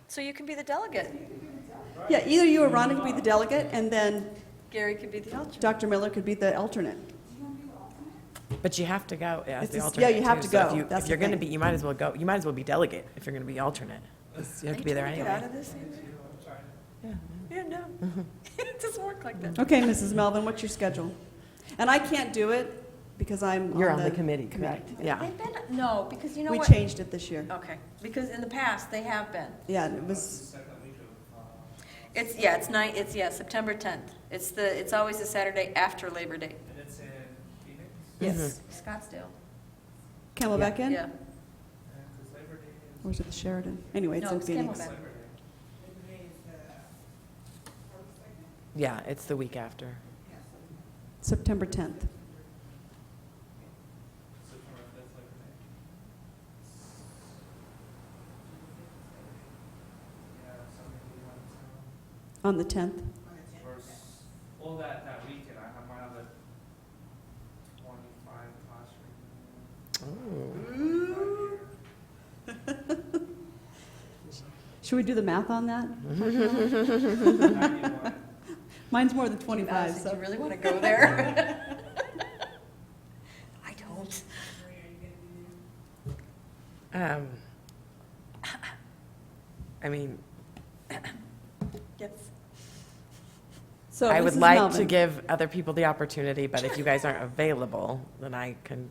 So you can be the delegate. Yeah, either you or Rhonda could be the delegate, and then Gary could be the alternate. Dr. Miller could be the alternate. But you have to go as It's the a- alternate. yeah, you have too. to So go. That's if you're the going to thing. be, you might as well go. You might as well be delegate if you're going to be alternate. 'Cause you have to be there Get out anyway. of this? Yeah. Yeah, no. It doesn't work like that. Okay, Mrs. Melvin, what's your schedule? And I can't do it because I'm You're on the committee, correct? committee. Yeah. They've been, no, because you know We what? changed it this year. Okay, because in the past, they have been. Yeah, and it was, It's September 10th. It's always the Saturday after Labor Day. And it's in Phoenix? yes. Scottsdale. Camelback Inn? Yeah. Because Labor Day is... Or was it the Sheridan? Anyway, it's No, in it's Phoenix. Camelback. Yeah, it's the week after. September 10th. September 5th, Labor Day. Yeah, something we want to... On the 10th. Well, that weekend, I might have a 25 classroom. Should we do the math on that? 91. Mine's more than 25, Did so. you really want to go there? I don't. I mean, Yes. So, I would Mrs. like to Melvin, give other people the opportunity, but if you guys aren't available, then I can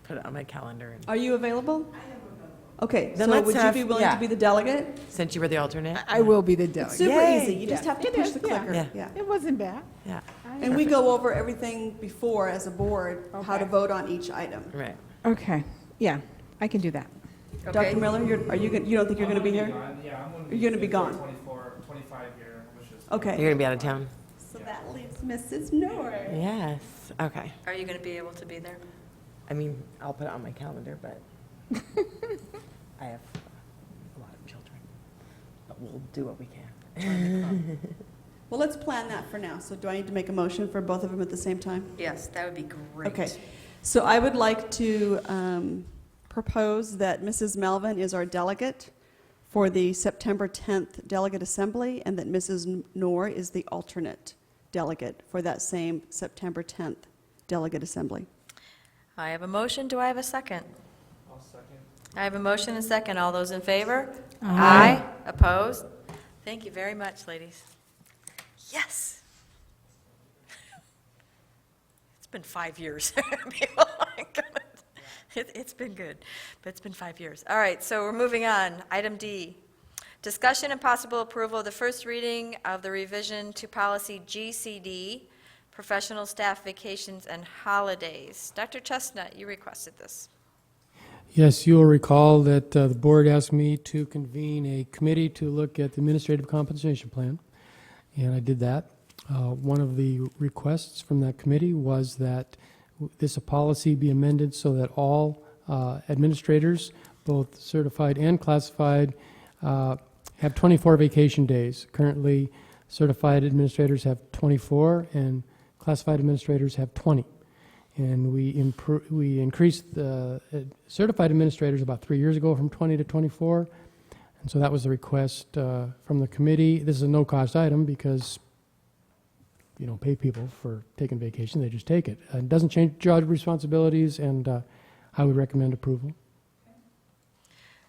put it on my calendar. And Are you available? I am available. Okay, Then so let's would you have- be willing yeah. to be the delegate? since you were the alternate, I will be the It's delegate. super Yay. easy. You just Yeah. have to It push is, the yeah. clicker. Yeah. Yeah. It wasn't bad. yeah, And we go over everything before as a board, how to Okay. vote on each item. right. Okay, yeah, I can do that. Dr. Miller, you don't think you're going to be here? Yeah, I'm going to You're gonna be gone. 25 year, which is... You're Okay. going to be out of town? So that leaves Mrs. Norris. Yes, okay. Are you going to be able to be there? I mean, I'll put it on my calendar, but I have a lot of children. But we'll do what we can. Well, let's plan that for now. So do I need to make a motion for both of them at the same time? Yes, that would be great. Okay. So I would like to propose that Mrs. Melvin is our delegate for the September 10th Delegate Assembly, and that Mrs. Knorr is the alternate delegate for that same September 10th Delegate Assembly. I have a motion. Do I have a second? I'll second. I have a motion and a second. All those in favor? Aye. Opposed? Thank you very much, ladies. Yes. It's been 5 years. People aren't gonna- It's been good, but it's been 5 years. All right, so we're moving on. Item D, discussion and possible approval of the first reading of the revision to policy GCD professional staff vacations and holidays. Dr. Chestnut, you requested this. Yes, you will recall that the board asked me to convene a committee to look at the administrative compensation plan, and I did that. One of the requests from that committee was that this policy be amended so that all administrators, both certified and classified, have 24 vacation days. Currently, certified administrators have 24, and classified administrators have 20. And we increased the certified administrators about 3 years ago from 20 to 24. And so that was the request from the committee. This is a no-cost item because you don't pay people for taking vacation, they just take it. It doesn't change job responsibilities, and I would recommend approval.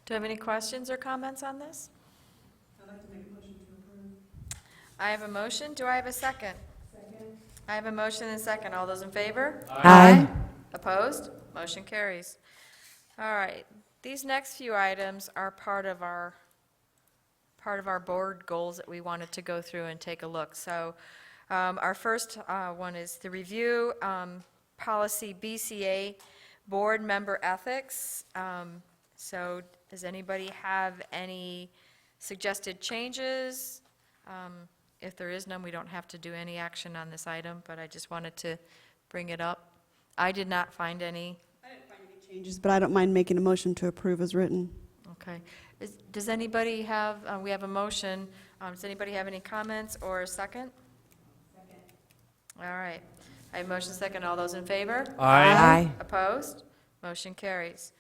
Do you have any questions or comments on this? I'd like to make a motion to approve. I have a motion. Do I have a second? Second. I have a motion and a second. All those in favor? Aye. Opposed? Motion carries. All right. These next few items are part of our board goals that we wanted to go through and take a look. So our first one is the review policy BCA, board member ethics. So does anybody have any suggested changes? If there is none, we don't have to do any action on this item, but I just wanted to bring it up. I did not find any. I didn't find any changes, but I don't mind making a motion to approve as written. Okay. Does anybody have, we have a motion. Does anybody have any comments or a second? Second. All right. I have motion second. All those in favor? Aye. Opposed? Motion carries.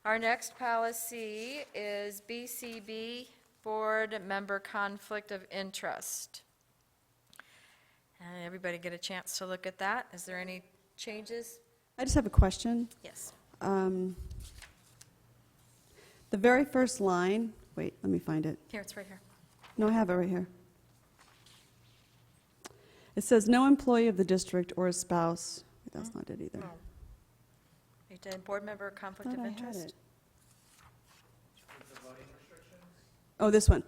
Our next policy is BCB, Board Member Conflict of Interest. And everybody get a chance to look at that. Is there any changes? I just have a question. Yes. The very first line, wait, let me find it. Here, it's right here. No, I have it right here. It says, "No employee of the district or a spouse." Wait, that's not it either. No. You did Board Member Conflict Thought of I had Interest? it. Oh, this one.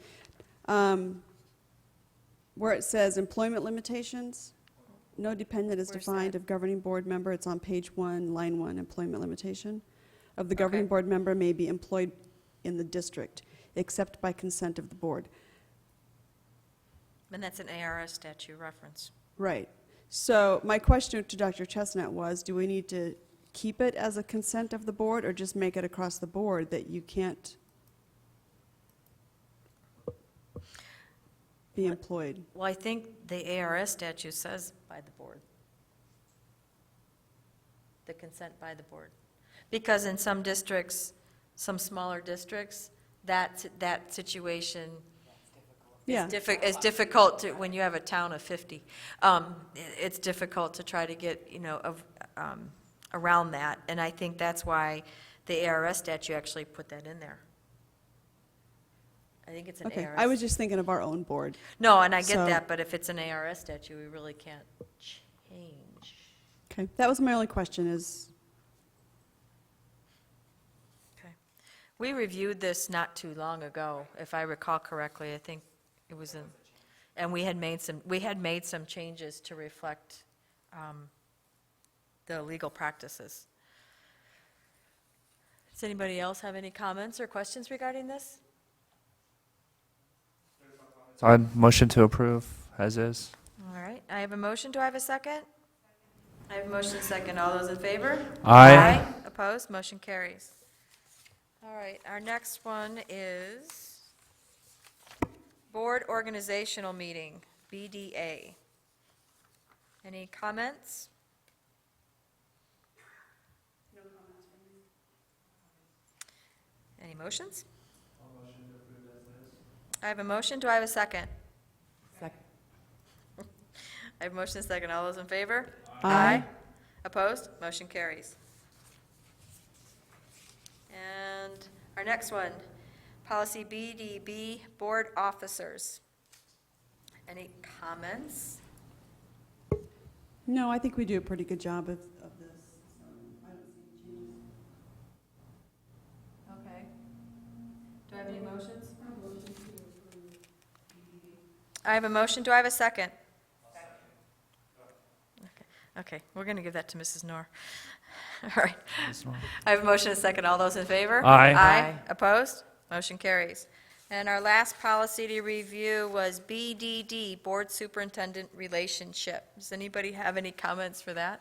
Where it says employment limitations, no dependent is Where's defined that? of governing board member. It's on page 1, line 1, employment limitation. Of the governing Okay. board member may be employed in the district, except by consent of the board. And that's an ARS statute reference. Right. So my question to Dr. Chestnut was, do we need to keep it as a consent of the board or just make it across the board that you can't be employed? Well, I think the ARS statute says by the board. The consent by the board. Because in some districts, some smaller districts, that situation Yeah. is difficult to, when you have a town of 50. It's difficult to try to get, around that. And I think that's why the ARS statute actually put that in there. I think it's an Okay, ARS. I was just thinking of our own board. No, and I get So- that, but if it's an ARS statute, we really can't change. Okay, that was my only question is, Okay. We reviewed this not too long ago, if I recall correctly. I think it was in, and we had made some changes to reflect the legal practices. Does anybody else have any comments or questions regarding this? So I'd motion to approve as is. All right, I have a motion. Do I have a second? I have a motion second. All those in favor? Aye. Opposed? Motion carries. All right, our next one is Board Organizational Meeting, BDA. Any comments? No comments from me. Any motions? I have a motion. Do I have a second? Second. I have a motion and a second. All those in favor? Aye. Opposed? Motion carries. And our next one, Policy BDB, Board Officers. Any comments? no, I think we do a pretty good job of this. I don't see any changes. Okay. Do I have any motions? I have a motion. Do I have a second? Okay, we're going to give that to Mrs. Knorr. All right. I have a motion and a second. All those in favor? Aye. Aye. Opposed? Motion carries. And our last policy to review was BDD, Board Superintendent Relationship. Does anybody have any comments for that?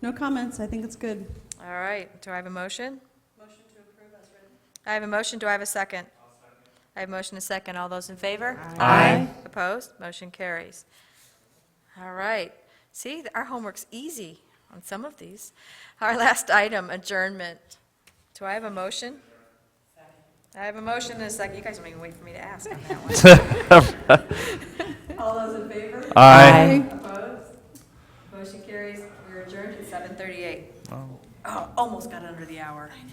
No comments, I think it's good. All right, do I have a motion? Motion to approve as written. I have a motion, do I have a second? I have a motion and a second. All those in favor? Aye. Opposed? Motion carries. All right. See, our homework's easy on some of these. Our last item, adjournment. Do I have a motion? I have a motion and a second. You guys don't even wait for me to ask on that one. All those in favor? Aye. Opposed? Motion carries. We're adjourned at 7:38. Oh, almost got under the hour. I know.